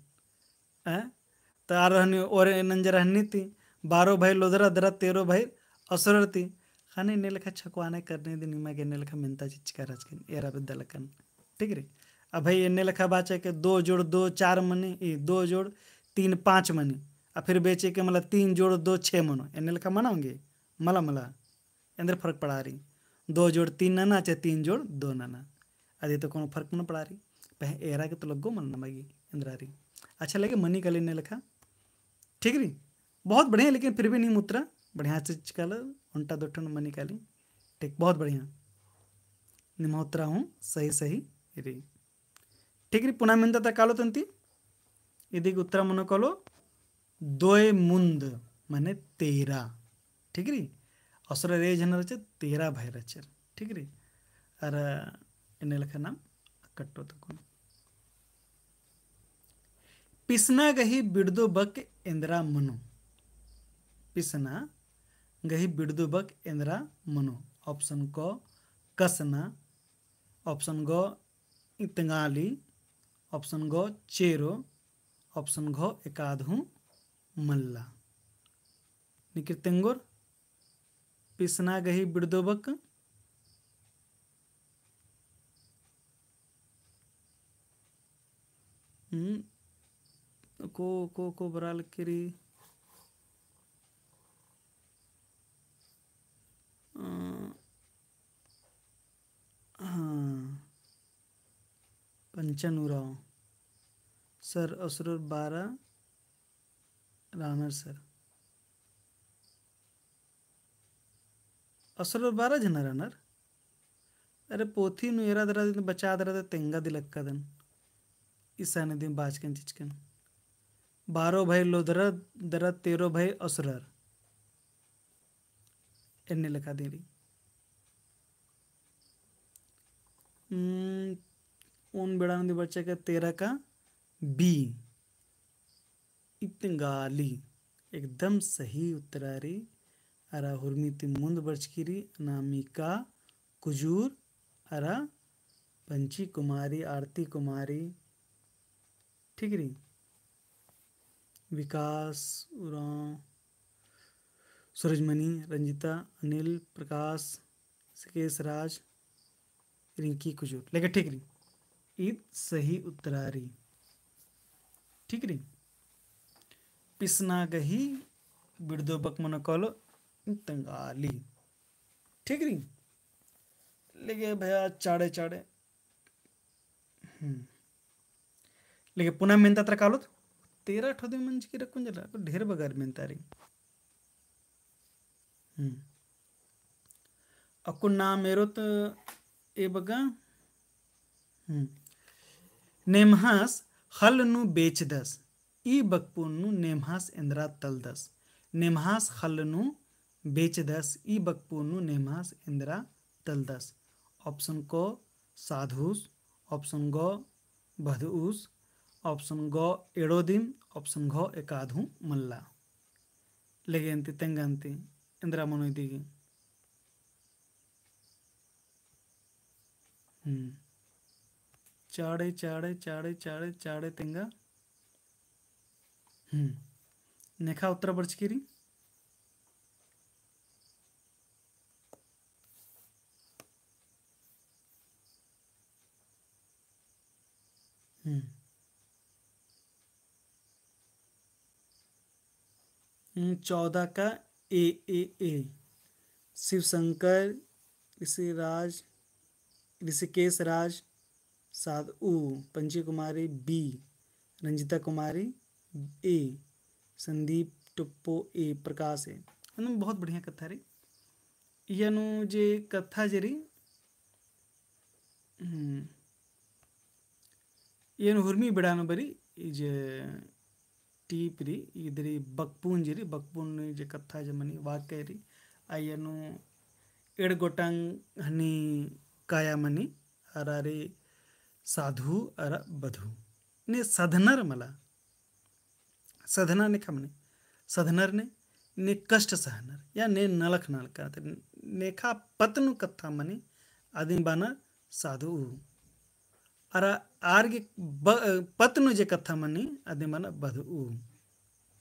तो आर रहनी और नंजर हन्नी थी 12 भाई लोधरा दरा 13 भाई असुर थी खाने ने लिखा छकवाने करने दिन मैं के ने लिखा मिनता चिचका राजकन एरा बदलकन ठीक रे अब भाई एने लिखा बाचा के 2 जोड़ 2 4 मनी 2 जोड़ 3 5 मनी और फिर बेचे के मतलब 3 जोड़ 2 6 मनो एने लिखा मनाओगे मला मला अंदर फर्क पड़ा रही 2 जोड़ 3 नाना चाहे 3 जोड़ 2 नाना अरे तो कोनो फर्क न पड़ा रही पहले एरा के तो लगो मन नमागी इंद्रा रही अच्छा लगे मनी कली ने लिखा ठीक री बहुत बढ़िया लेकिन फिर भी नहीं मुत्रा बढ़िया से चिकाल उल्टा दोठन मनी काली ठीक बहुत बढ़िया निमोत्रा हूँ सही सही री ठीक री पुनः मिंदा तक कालो तंती यदि उत्तरा मन कलो 2 मुंद माने 13 ठीक री असुर रे जन रचे 13 भाई रचे ठीक री और इन्हें लिखा नाम कट्टो तक पिसना गही बिड़दो बक इंद्रा मनो पिसना गही बिड़दो बक इंद्रा मनो ऑप्शन को कसना ऑप्शन गो इतंगाली ऑप्शन गो चेरो ऑप्शन घो एकाधु मल्ला निकिर पिसना गही बिड़दो बक को बराल किरी हाँ पंचनुराव सर असुर 12 रानर सर असुर 12 जना रानर अरे पोथी नु एरा दरा दिन बचा दरा तेंगा दिलक्का दन ईसाने दिन बाचकन चिचकन 12 भाई लोधरा दरा 13 भाई असुरर एने लिखा दे रही उन बेड़ा नदी बच्चे का 13 का बी इतंगाली एकदम सही उत्तरारी अरा हुर्मिति मुंद बचकिरी अनामिका कुजूर अरा पंची कुमारी आरती कुमारी ठीक री विकास उराव सूरजमणि रंजिता अनिल प्रकाश सकेश राज रिंकी कुजूर लेकिन ठीक री ईद सही उत्तरारी ठीक री पिसना गही बिड़दो बक मन कलो तंगाली ठीक री लेके भैया चाड़े चाड़े लेकिन पुनः मेहनता तर कालो 13 ठोदे मंच की रखूं जरा तो ढेर बगार मेहनता रही अक्कु नाम मेरो तो ए बगा नेमहास हल नु बेच दस ई बकपुन नु नेमहास इंद्रा तल दस नेमहास हल नु बेच दस ई बकपुन नु नेमहास इंद्रा तल दस ऑप्शन को sadhus option go बधूस option go एड़ो दिन ऑप्शन घो एकाधु मल्ला लेकिन तेंगंती इंद्रा मनोई दिगी चाड़े चाड़े चाड़े चाड़े चाड़े तेंगा नेखा उत्तर बर्चकिरी चौदह का ए शिव शंकर ऋषिकेश राज साध उ, पंची कुमारी बी, रंजिता कुमारी ए, संदीप टुप्पो ए, प्रकाश ए। बहुत बढ़िया कथा री यनु जे कथा जरी येन हुर्मी बिड़ानो बरी जे टीप री इधरी बकपून जरी बकपून जे कथा जमनी वाक्य री आयनु एड़ गोटांग हनी काया मनी अरारे साधु अरा बधु ने सधनर मला सधना ने खमने सधनर ने कष्ट सहनर या ने नलख नल का नेखा पतनु कथा मनी आदि बाना साधु अरा आर्गे पत्नु जे कथा मनी आदि बाना बधु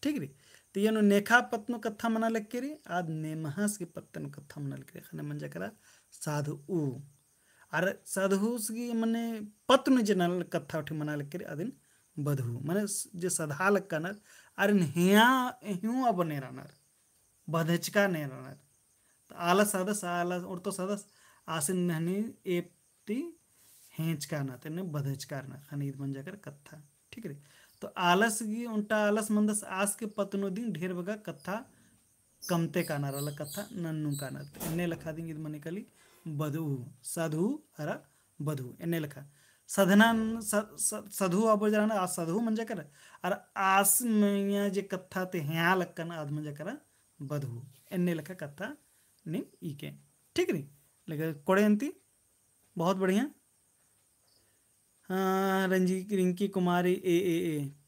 ठीक री तो ये नेखा पत्नु कथा मना लग री आद नेमहास की पत्तनु कथा मना लग खने मन जकरा साधु अरे साधुस की मने पत्नु जे नल कथा उठी मना लग री आदिन बधु मने जे सधा लग कनर अरे हिया हिउ अब ने रनर बधचका ने रनर तो आलस सदस आलस और तो सदस आसिन नहनी एप्ती हेंचका ना तेने बधचका ना खनीद मन जाकर कथा ठीक है तो आलस की उल्टा आलस मंदस आस के पतनो दिन ढेर बगा कथा कमते का नारा कथा नन्नू का ना इन्ने लखा देंगे मने कली बधु साधु अरा बधु इन्ने लखा सधना सधु अब जाना आ साधु मन जाकर अर आस में जे कथा ते ह्या लक्कन आद मन जाकर बधु इन्ने लखा कथा ने इके ठीक री लेकिन कोड़ेंती बहुत बढ़िया रंजी रिंकी कुमारी ए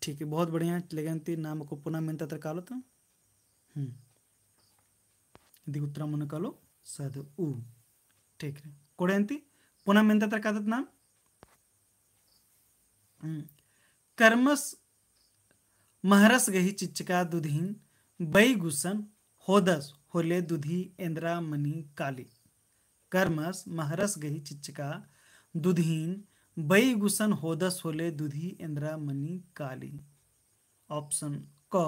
ठीक है बहुत बढ़िया लेकिन नाम को पुनः मिनता तर कालो तो इदी उत्तरा मन कालो साधु उ ठीक है कोड़ेंती पुनः मिनता तर कादत नाम कर्मस महरस गही चिच्चका दुधीन बई गुसन होदस होले दुधी इंद्रा मनी काली कर्मस महरस गही चिच्चका दुधीन बई गुसन होदस होले दुधी इंद्रा मनी काली ऑप्शन क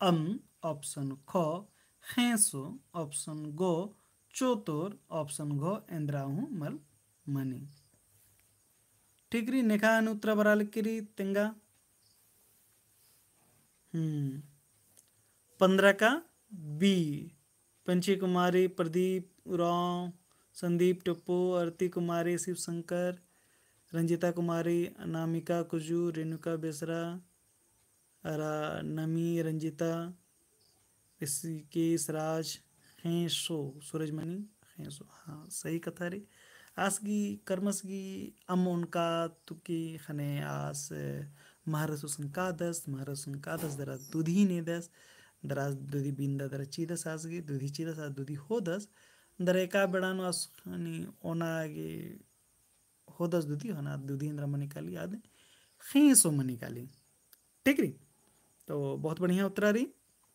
अम ऑप्शन ख खेसो ऑप्शन गो चोतोर ऑप्शन घो इंद्राहू मल मनी ठीक री नेखा अनुत्तरा बरा लिखी तेंगा 15 का बी पंची कुमारी प्रदीप उराव संदीप टप्पो आरती कुमारी शिव शंकर रंजिता कुमारी अनामिका कुजू रेणुका बेसरा अरा नमी रंजिता ऋषिकेश राज हेसो सूरजमणि हेसो हाँ सही कथा रे आसगी कर्मसगी अम उनका तुकी खने आस महारसु संकादस दरा दुधी ने दस दरा दुधी बिंदा दरा चीदस आसगी दुधी चीदस आ दुधी हो दस दरा एका बेड़ानो आस खनी ओना आगे हो दस दुधी होना दुधी इंद्रा मनी काली आदि खेसो मनी काली ठीक री तो बहुत बढ़िया उत्तरा री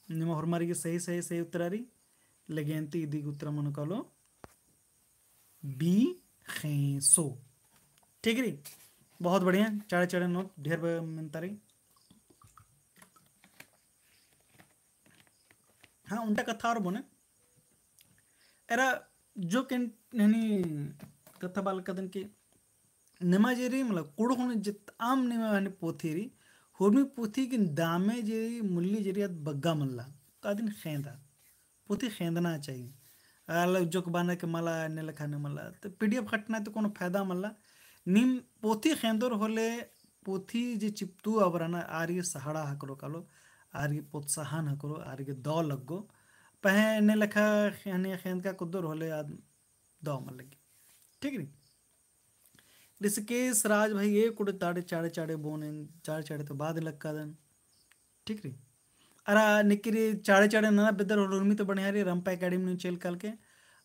निम हरमारी की सही उत्तरा री लगेंती दी उत्तरा मन कालो बी खेसो ठीक री बहुत बढ़िया चाड़े नोट ढेर मिलता रही हाँ उनका कथा और बोने एरा जो के ननी कथा बाल कदन के निमा जेरी मतलब कुड़ होने जित आम निमा हने पोथी री होमी पोथी के दामे जेरी मुल्ली जेरी अद बग्गा मल्ला का दिन खेंदा पोथी खेंदना चाहिए अलग जोक बाना के मला ने लखाने मला तो पीडीएफ खटना तो कोनो फायदा मल्ला निम पोथी खेंदोर होले पोथी जे चिपतू अवराना आर्य सहाड़ा हकरो कालो आर्य प्रोत्साहन हकरो आर्य दौ लगो पहे ने लखा यानी खेंद का कुदर होले आद दौ मल लगी ठीक री ऋषिकेश राज भाई ये कुड़ ताड़े चाड़े बोने चाड़े तो बाद लक्का दन ठीक री अरा निकरी चाड़े ना बेदर उर्मी तो बढ़िया री रंपा एकेडमी चल कल के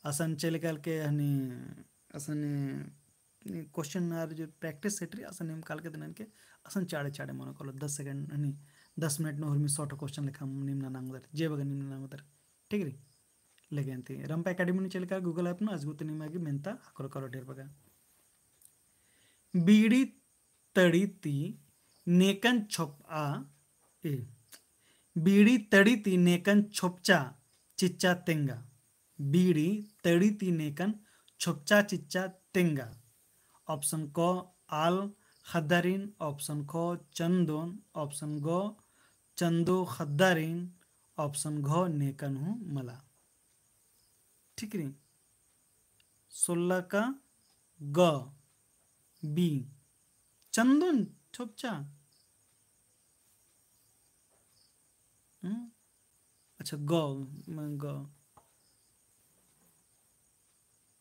असन चल कल के हनी असन क्वेश्चन आर जो प्रैक्टिस सेट रही असन काल के दिन के असन चाड़े मन कलो 10 सेकंड हनी 10 मिनट में उर्मी 100 क्वेश्चन लिखा निम्न नांगदर जे बगा निम्न नांगदर ठीक री लेगे अंती रंपा एकेडमी चल का गूगल ऐप ना अजगुत निमागी मेंता हकरो करो ढेर बगा बीड़ी तड़ी ती नेकन छप आ ए बीड़ी तड़ी ती नेकन छोपचा चिच्चा तेंगा बीड़ी तड़ी ती नेकन छोपचा चिच्चा तेंगा ऑप्शन क आल खद्दारीन ऑप्शन ख चंदोन ऑप्शन ग चंदो खद्दारीन ऑप्शन घ नेकन हूँ मला. ठीक रे. 16 का ग बी चंदोन छोपचा. अच्छा ग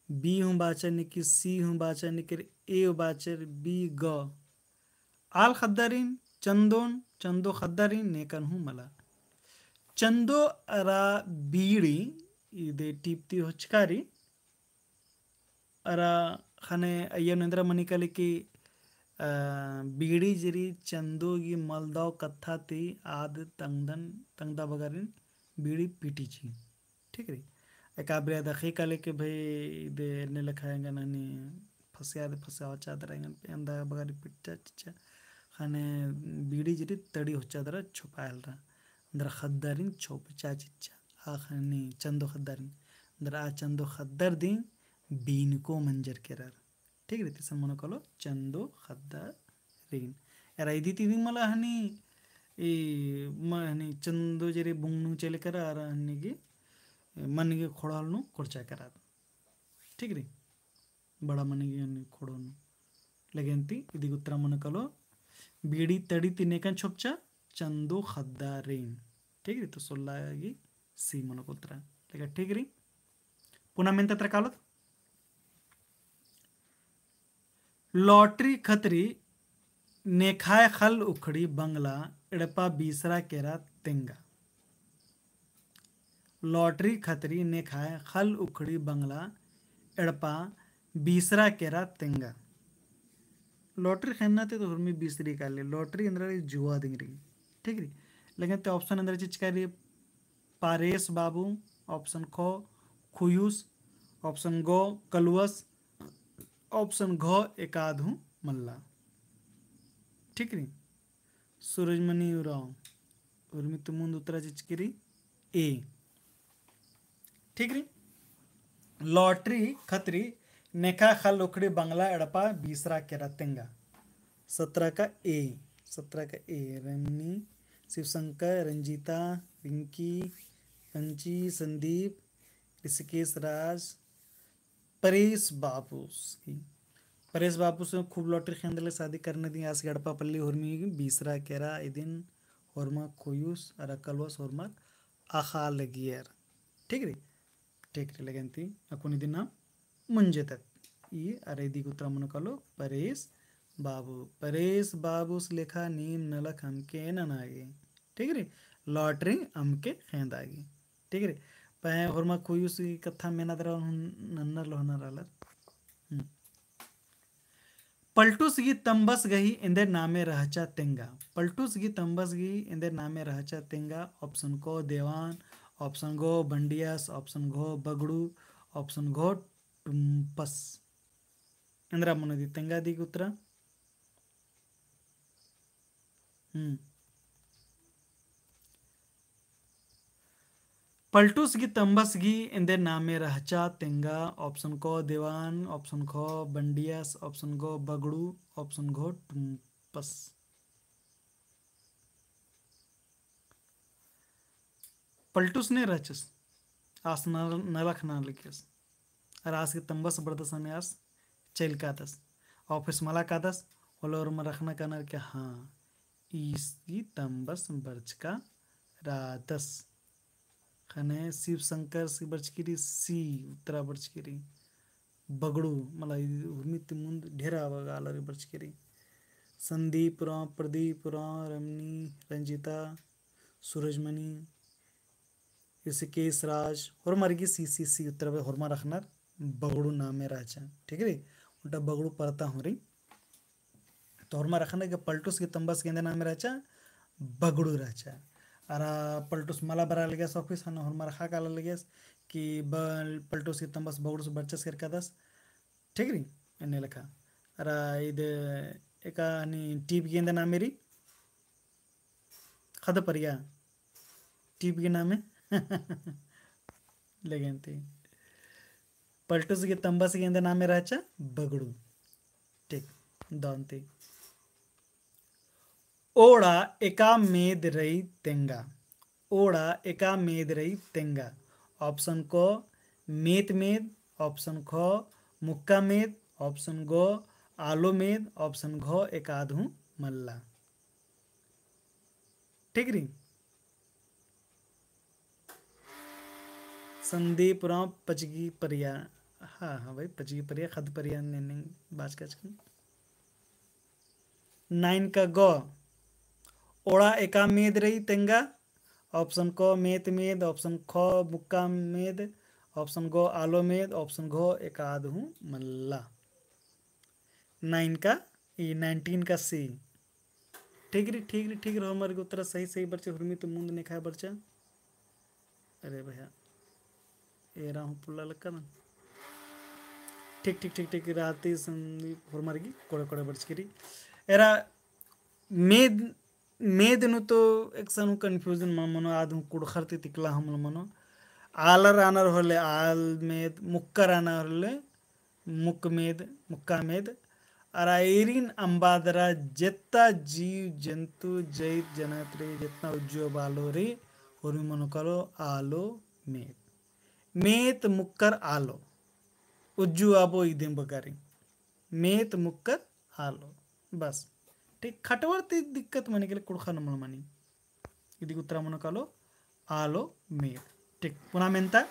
बी हूँ बाचा निकी सी हूँ बाचा निकर ए बाचर बी ग आल खद्दारीन चंदोन चंदो खद्दारीन नेकन हूँ मला. चंदो अरा बीड़ी इदे टीपती होचकारी अरा खने अय्यनेंद्र मनिकल की बीड़ी जिरी चंदोगी मलदाव कथा ती आद तंगदा बगारिन बीड़ी पीटी छी. ठीक है. एकाब्रे दखी कले के भाई दे ने लखाएंगे ननी फसिया चादर अंदा बगारी पिट्टा चिच्चा खाने बीड़ी जिरी तड़ी हो चादर छुपायल रहा अंदर खद्दारिन छोप चाचिच्चा आखनी चंदो खद्दारिन अंदर आ चंदो खद्दार दी बीन को मंजर केरर. ठीक है. तिसन मन कलो चंदो खद्दारीन एरा इदी तीदी मला हनी ई हनी चंदो जरी बुंगनु चले कर आर हनी की मनिगे खोड़ालनु कोर्चा करा. ठीक रे. बड़ा मनिगे हनी खोड़ोनु लगेंती इदी उत्तरा मन कलो बीड़ी तड़ी तिनेकन छोपचा चंदो खद्दारीन. ठीक रे. तो 16 की सी मन को उत्तरा लेगा. ठीक रे. पुनः मेन तत्र कालो लॉटरी खतरी नेखाय खल उखड़ी बंगला एड़पा बीसरा केरा तेंगा. लॉटरी खतरी नेखाय खल उखड़ी बंगला एड़पा बीसरा केरा तेंगा. लॉटरी खेलना थे तो हरमी बीसरी का ले लॉटरी अंदर जुआ दिंगरी. ठीक है. लेकिन तो ऑप्शन अंदर चीज का रही पारेश बाबू ऑप्शन खो खुयूस ऑप्शन गो कलुअस ऑप्शन घ एकाधु मल्ला. ठीक री. सूरजमणि उराव उर्मित मुंद उत्तरा चिचकिरी ए. ठीक री. लॉटरी खतरी नेखा खल उखड़ी बंगला एड़पा बीसरा केरा तेंगा. 17 का ए रमनी शिवशंकर रंजीता पिंकी कंची संदीप ऋषिकेश राज परेश बाबू से खूब लॉटरी खेंदले शादी करने दी आस गड़पा पल्ली होर्मी बीसरा केरा इदिन होरमा खोयूस अरा कलवस होरमा आखा लगियर. ठीक रे. ठीक रे लगेंती अकुनी दिन नाम मुंजे तक ये अरे दी कुत्रा मन कलो परेश बाबू से लेखा नीम नलक हमके ननागे. ठीक रे. लॉटरी हमके खेंदागी. ठीक रे. पह होरमा खोयूस कथा मेना दरा नन्नर लोहना रालर. पलटूस गी तंबस गही इंदे नामे रहचा तेंगा. पलटूस गी तंबस गी इंदे नामे रहचा तेंगा. ऑप्शन को देवान ऑप्शन गो बंडियास ऑप्शन घो बगड़ू ऑप्शन घो टुम्पस. इंद्रा मुनदी तेंगा दी उत्तरा. पलटूस गी तंबस गी इंदे नामे रहचा तेंगा. ऑप्शन को देवान ऑप्शन खो बंडियास ऑप्शन गो बगड़ू ऑप्शन घो टुम्पस. पलटूस ने रहचस आस नलख ना लिखस रास के तंबस बर्दस ने आस चल कादस ऑफिस मला कादस ओलोर में रखना कनर के हाँ इसकी तंबस बर्च का रादस खने शिव शंकर सी बर्चकिरी सी उत्तरा बर्चकिरी बगड़ू मला उर्मित मुंद ढेरा बगालरी बर्चकिरी संदीप राव प्रदीप राव रमनी रंजिता सूरजमणि ऋषिकेश राज और मरगी सी उत्तर होरमा रखनार बगड़ू नामे राजा. ठीक है. उल्टा बगड़ू परता हो रही तो होरमा रखना के पलटूस के तंबस के नामे राजा बगड़ू राजा. अरा पलटूस मला बरा लगे ऑफिस हन होरमा रखा काला लगे कि पलटूस के तंबस बगड़ू से बर्चस कर दस. ठीक री. एने लिखा अरा इदे एका नी टीप गेंद नाम मेरी खद परिया टीप के नाम है लगेंती पलटूस के तंबस गेंद नाम में रहचा बगड़ू. ठीक दांते ओड़ा एका मेद रही तेंगा ओड़ा एका मेद रही तेंगा ऑप्शन को मेत मेद ऑप्शन ख मुक्का मेद ऑप्शन गो आलो मेद ऑप्शन घ एकाधु मल्ला ठीक रही संदीपुरा पचगी परिया हाँ हाँ भाई पचगी परिया खद परिया ने बाज का 9 का गो ओड़ा एका मेद रही तेंगा ऑप्शन को मेत मेद ऑप्शन ख मुक्का मेद ऑप्शन गो आलो मेद ऑप्शन घो एकाधु मल्ला 9 का 19 का सी ठीक री हमारे उत्तर सही सही बच्चे हुर्मी तो मुंद ने खाया बच्चा अरे भैया ए रहा हूँ पुल्ला लक्का ना ठीक राती संदीप हुर्मार्गी कोड़े कोड़े बच्ची एरा मेद मेद नु तो एक सनु कंफ्यूजन मनो आधु कुड़खरती तिकला हम मनो आलर आनर होले आल मेद मुक्कर आनर होले मुक्का मेद अराइरिन अंबादरा जेत्ता जीव जंतु जैत जनत्रे जितना उज्जो बालो रे होरी मनो कलो आलो मेत मुक्कर आलो उज्जु आबो इदें बगारी मेत मुक्कर आलो बस ठीक खटवर्ती दिक्कत मने के लिए कुड़खा नमल मनी इदी उत्तरा मनो कालो आलो मेद ठीक पुना मेंता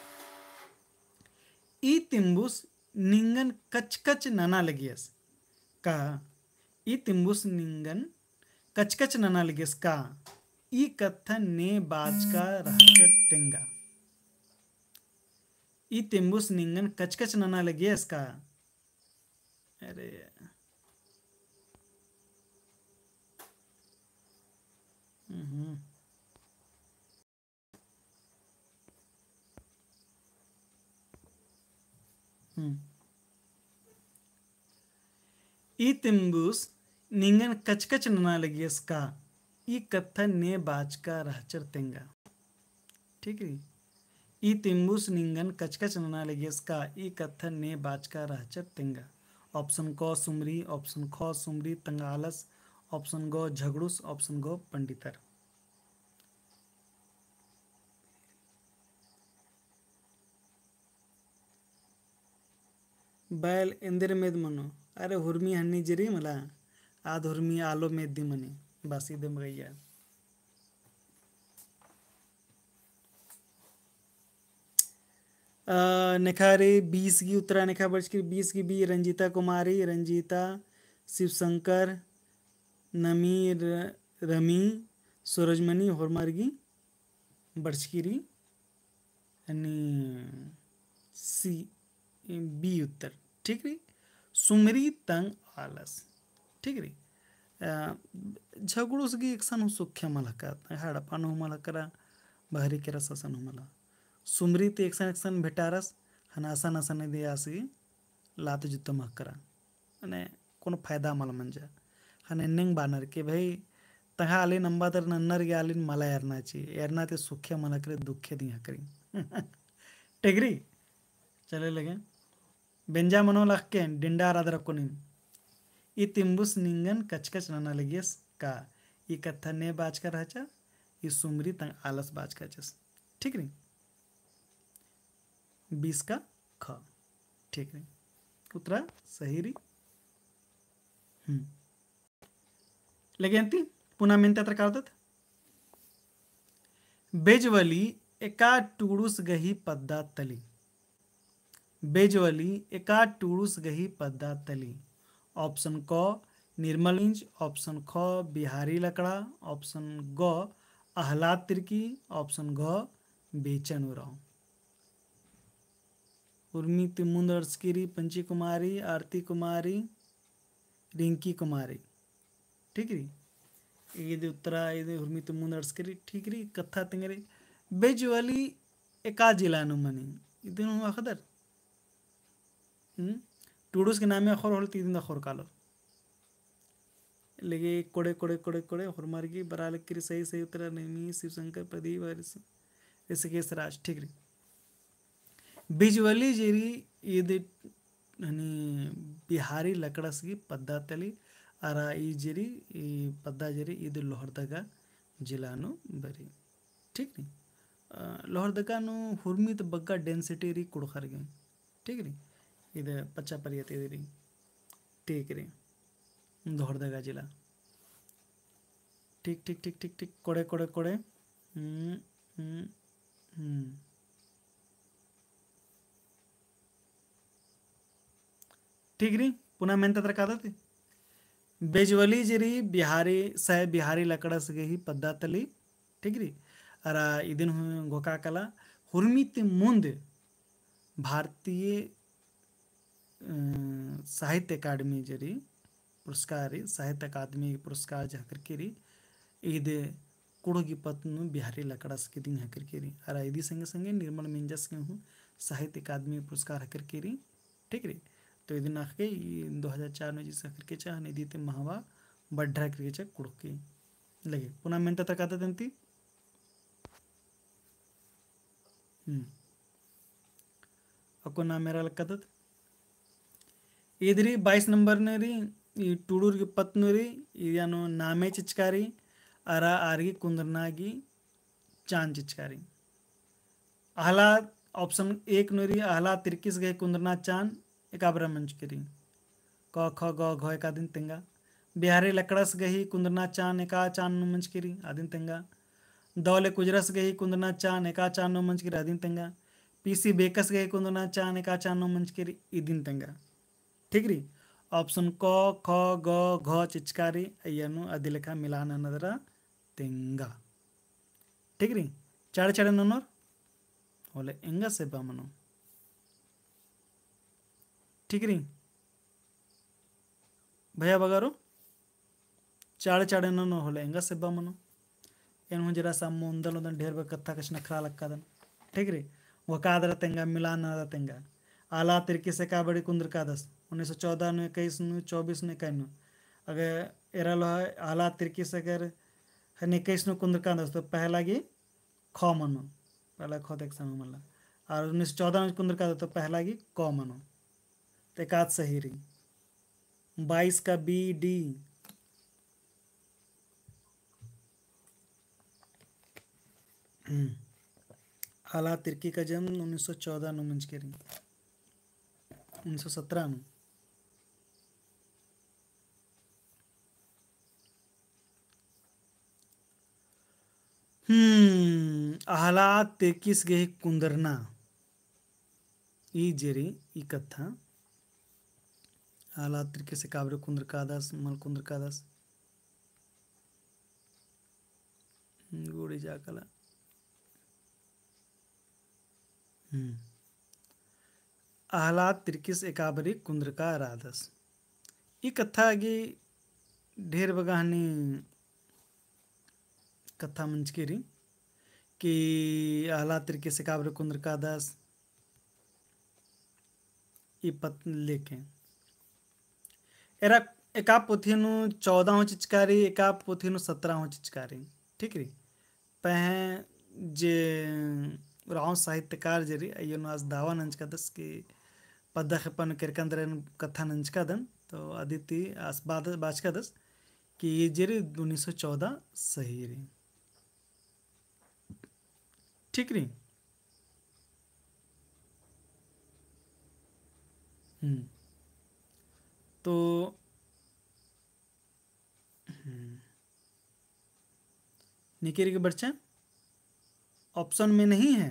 ई तिम्बुस निंगन कच नना लगियस का ई तिम्बुस निंगन कच नना लगियस का ई कथन ने बाज का रहकर तेंगा ई तिम्बुस निंगन कच नना लगियस का अरे ई तिम्बुस निंगन कच नना लगियस का ई कथन ने बाज का रहचर तेंगा ठीक है ई तिम्बुस निंगन कच नना लगियस का ई कथन ने बाज का रहचर तेंगा ऑप्शन क सुमरी ऑप्शन ख सुमरी तंगालस ऑप्शन गो झगड़ुस ऑप्शन गो पंडितर बैल इंदिर मेद मनो अरे हुर्मी हन्नी जरी मला आध हुर्मी आलो मेद दी मनी बासी दे मगैया नेखारी 20 की उत्तरा नेखा बच की 20 की बी रंजीता कुमारी रंजीता शिवशंकर नमी रमी सूरजमणि होरमार्गी बड़चकिरी सी बी उत्तर ठीक रही सुमरी तंग आलस ठीक रही झगड़ूस की एक सन सुख्या मलका हाड़पान हो मलकरा बहरी के रसन हो मला सुमरी ते एक सन भेटारस हनासन असन दे आसी लात जुत्तो मकरा अने कोनो फायदा मल मंजा हने निंग बानर के भाई तहा आले नंबादर नन्नर के आलिन मला एरनाची एरना ते सुख्या मलकरे दुखे दिया करी टेगरी चले लगे बेंजा मनो लक्के डिंडा आराधर कोनी ई तिम्बुस निंगन कच नना लगियस का ई कथा ने बाज का रहचा ई सुमरी तंग आलस बाज का चस ठीक नहीं 20 का ख ठीक नहीं उत्तरा सही री लेकिन ती पुन्हा मिनता तर कावतात बेजवली एका टुडूस गही पद्दा तली बेजवली एका टुडूस गही पद्दा तली ऑप्शन क निर्मल इंज ऑप्शन ख बिहारी लकड़ा ऑप्शन ग आहलाद तिर्की ऑप्शन घ बेचन उराव उर्मी तिमुंद अर्सकिरी पंची कुमारी आरती कुमारी रिंकी कुमारी ठीक री ये उत्तरा ये उर्मी तिमुंद अर्सकिरी ठीक री कथा तिंगरी बेजवली एका जिलानु मनी इदिन हुआ खदर टूडूस के नामे अखोर होल तीन अखोर कालो लेगे कोड़े कोड़े कोड़े कोड़े होरमार्गी बराल किरी सही सही उत्तरा नेमी शिवशंकर प्रदीप हरिस ऋषिकेश राज ठीक री बिजवली जेरी ये हनी बिहारी लकड़स की पद्धा तली ಅರ ಈ ಜರಿ ಈ ಪದ್ದ ಜರಿ ಇದು ಲೋಹರ್ದಾಗ ಜಿಲ್ಲಾನು ಬರಿ ठीक नी ಲೋಹರ್ದಗಾನು ಹುರ್ಮಿದ ಬಗ್ಗ ಡೆನ್ಸಿಟಿ ರೀ ಕುಡ್ಕರ್ಗೆ ठीक ರೀ ಇದು ಪಚ್ಚ ಪರಿಯತಿ ರೀ ठीक ರೀ ಲೋಹರ್ದಗ ಜಿಲ್ಲಾ ठीक ठीक ठीक ठीक ठीक ಕೊಡೆ ಕೊಡೆ ಕೊಡೆ ಹ್ಮ್ ಹ್ಮ್ ಹ್ಮ್ ठीक ರೀ पुन्हा मेहनत कादते बेजवली जरी बिहारी सह बिहारी लकड़स गही पद्धतली ठीक ರೀ ಅರ ಇದನ್ನು ಗೋಕಾಕಲ ಹುರ್ಮಿತಿ ಮುಂದೆ भारतीय साहित्य अकादमी जरी पुरस्कार साहित्य अकादमी पुरस्कार हकरकेरी इदे कुड़गी पत्नु बिहारी लकड़स के दिन हकरकेरी अर इदी संगे संगे निर्मल मिंजस के हूँ साहित्य अकादमी पुरस्कार हकरकेरी ठीक रे तो इदिन आके 2004 में जिस हकरके चाह निधि ते महावा बढ़ा करके चाह कुड़के लगे पुनः मेहनत तक आता तंती अको ना मेरा लक्कत इधरी 22 नंबर ने री ಈ ಟುಡೂರ್ಗೆ ಪತ್ನುರಿ ಇದನ್ನು ನಾಮೆ ಚಿಚ್ಕಾರಿ ಅರ ಆರ್ಗಿ ಕುಂದರ್ನಾಗಿ चांद चिचकारी आहला ऑप्शन 1 नोरी आहला 23 गए कुंदरना चांद एकाब्रा मंच करी क ख ग घ एका दिन तेंगा बिहारी लकड़स गही कुंदरना चांद एका चांद नु मंच करी आदिन तेंगा दौले कुजरस गही कुंदरना चांद एका चांद नु मंच करी आदिन तेंगा पीसी बेकस गही कुंदरना चांद एका चांद नु मंच करी इदिन तेंगा ठीक री ऑप्शन क ख ग घ चिचकारी अय्यनु अदिलेखा मिलान ಅನ್ನದರ तेंगा ठीक री चार चार नोनोर होले एंगा से बामनो ठीक री भैया बगारो चार चार नोनो होले एंगा से बामनो एन जरा सा मोंदल उदन ढेर बे कथा कछ नखरा लक्कादन ठीक री वकादर तेंगा मिलान नदा तेंगा आला तिरकी से का बड़ी कुंदर का 1914 नु 21 नु 24 नु 21 अगर एरा लो आला तिरकी से अगर हन 21 नु कुंदर का तो पहला की ख मनो पहला ख देख समय मला और 1914 में कुंदर का तो पहला की क मनो तो एकाद सही रही 22 का बी डी आला तिरकी का जन्म 1914 नु मंच के रही 1917 में आहला 23 गही कुंदरना ई जेरी ई कथा आहला 23 काबरे कुंदर कादस मल कुंदर कादस गोड़ी जाकला आहला 23 एकाबरी कुंदर का राधस ई कथा आगे ढेर बगाहनी कथा मंच के री कि आहला तिरके से काबर कुंदर का दास ई पत लेके एरा एका पोथी नु 14 हो चिचकारी एका पोथी नु 17 हो चिचकारी ठीक री पह जे राव साहित्यकार जरी अयनो आज दावा नंच का दस की पद्दखपन केरकंदरन कथा नंच का दन तो अदिति आस बाद बाच का दस कि ये जरी 1914 सही री ठीक री तो निकेरी के बच्चा ऑप्शन में नहीं है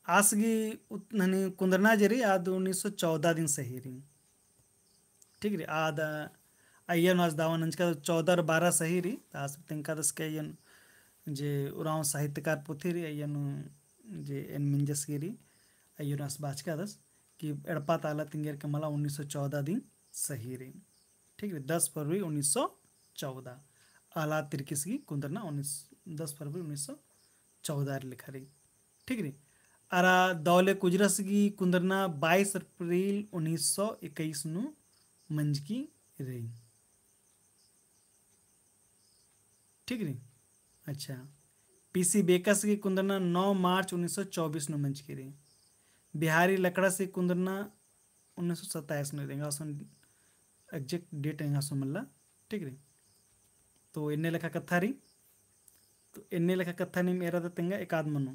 आसगी उतनी कुंदरना जरी आद 1914 दिन सही रही ठीक री आद अय्यन आज दावन अंज का 14 और 12 सही रही आस तिंका दस के अय्यन जे उराव साहित्यकार पुथी री अय्यनु जे एन मिंजस गिरी अय्यनु आस बाच का दस कि एड़पा ताला तिंगेर के मला 1914 दिन सही रही ठीक है 10 फरवरी 1914 आला तिरकिस की कुंदरना 10 फरवरी 1914 लिखा रही ठीक रही अरा दौले कुजरस की कुंदरना 22 अप्रैल 1921 नु मंज की रही ठीक रही अच्छा पीसी बेकस की कुंदरना 9 मार्च 1924 नु मंच की रही बिहारी लकड़ा से कुंदरना 1927 में देंगे एग्जैक्ट डेट ಹೆಂಗ ಸುಮಲ್ಲ ठीक ರೀ तो ಎನ್ನೆ ಲೆಕ್ಕ ಕಥಾರಿ तो ಎನ್ನೆ ಲೆಕ್ಕ ಕಥಾ ನಿಮ್ ಏರದ ತೆಂಗ एकाद मनो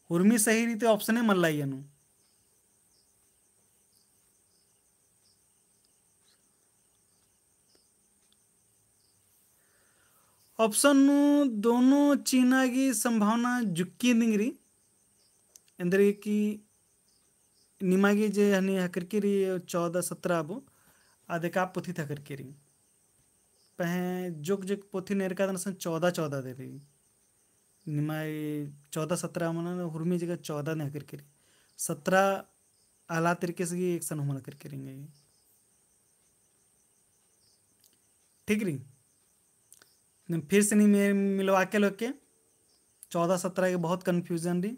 उर्मी सही रीते ऑप्शन है मल्ला येनु ऑप्शन दोनों चीना की संभावना जुक्की दिंगरी अंदर की निमागी जे हनी हकरकिरी 14-17 अब आधे का पोथी था करकिरी पहे जुग जुग पोथी नेरका दन सन 14 दे रही निमाई 14-17 मन हुरमी जगह 14 ने करकिरी 17 आला तरीके से एक सन हमला करकिरेंगे ठीक रही फिर से नहीं मिलवा के लोग के 14-17 के बहुत कन्फ्यूजन रही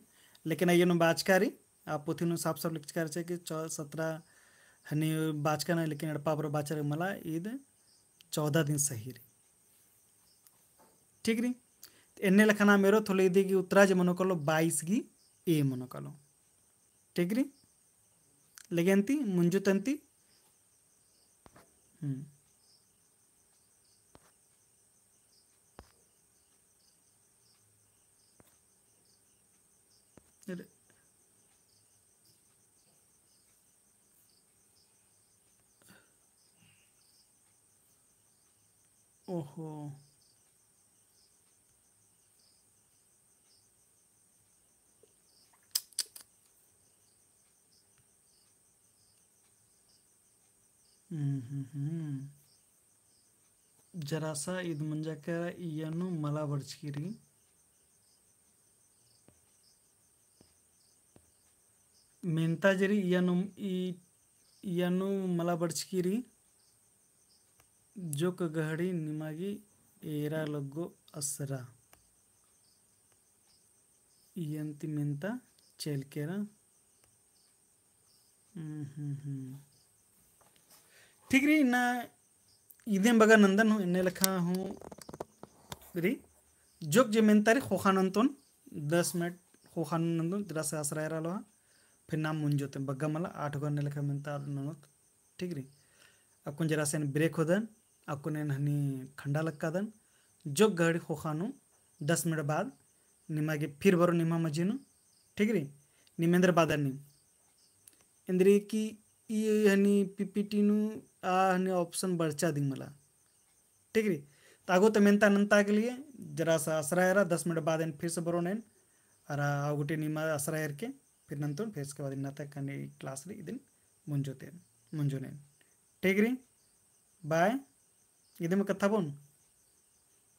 लेकिन ये बाचकारी आप पोथी साफ साफ लिख कर कि 17 हनी बाचका ना लेकिन अड़पा पर बाचर मला ईद 14 दिन सही रही ठीक रही एन्ने लखना मेरो थोड़ी दी की उत्तरा जो मनो कलो 22 की ए मनो कलो ठीक रही लेकिन मुंजुतंती ओहो जरासा इद मंजाकर इयनु मला बड़चकिरी मेंता जरी इयनु मला बड़चकिरी जोक गहड़ी निमागी एरा लगो असरा इयंती मेंता चेलकेरा ठीक रही ना इधे बगा नंदन हूँ इन्हें लिखा हूँ री जोक जे मेंतारी खोखानंतोन 10 मिनट खोखानंतोन तेरा से आश्रय रहा फिर नाम मुंजोते बग्गा मला 8 गने लिखा मेंता ननोत ठीक रही आपको जरा से ब्रेक होदन आपको ने हनी खंडा लक्कादन जोक गहड़ी खोखानु 10 मिनट बाद निमागे फिर बरो निमा मजीनु ठीक रही निमेंद्र बादनी इंद्री की ये हनी पीपीटी नु आ हनी ऑप्शन बर्चा दी मला ठीक रही तागो तो मेंता नंता के लिए जरा सा आश्रय रहा 10 मिनट बाद फिर से बरो नैन अरा आगुटे निमा आश्रय के फिर नंतोन फिर इसके बाद इन्ना तक कने क्लास रे इदिन मुंजो नैन ठीक रही बाय इधे में कथा बोन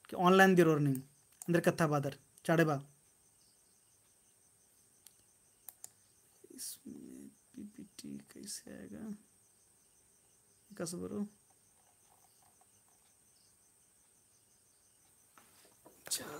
कि ऑनलाइन दिरोर नहीं अंदर कथा बादर चाड़े बा इसमें पीपीटी कैसे आएगा कैसे बरो जरा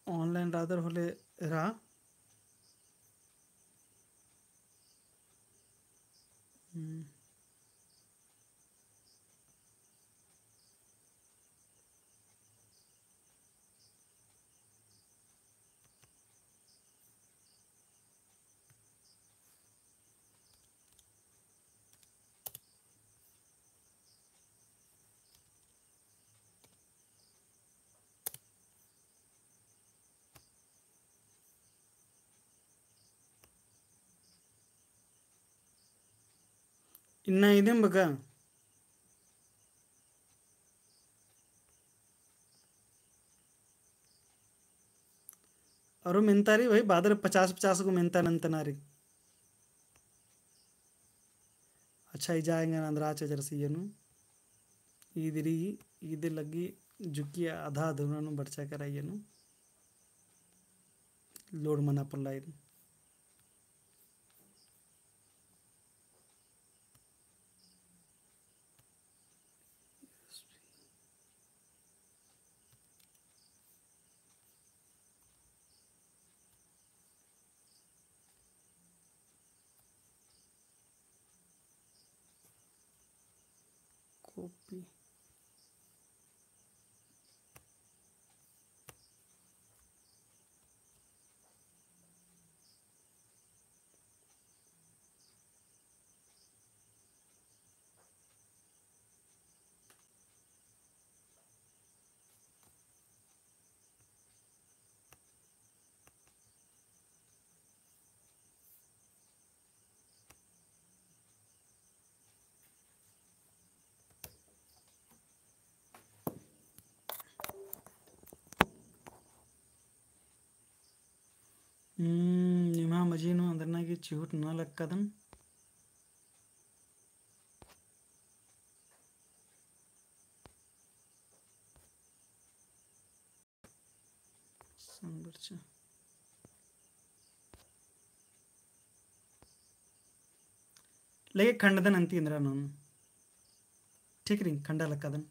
ऑनलाइन रादर होले रा इन्ना इदें बगा और मेंतारी भाई बादर 50-50 को मेंता नंतनारी अच्छा ही जाएंगे नंदराच जरसी ये नु इधरी इदे लगी जुकी आधा अधूरा नु बर्चा कराइए नु लोड मना पल्ला ಇದು कॉपी निमा मजीनो अंदरना की चिहुट न लक्कदन संबर्चा लेके खंडदन अंती इंद्रा नोन ठीक रिंग खंडा लक्कदन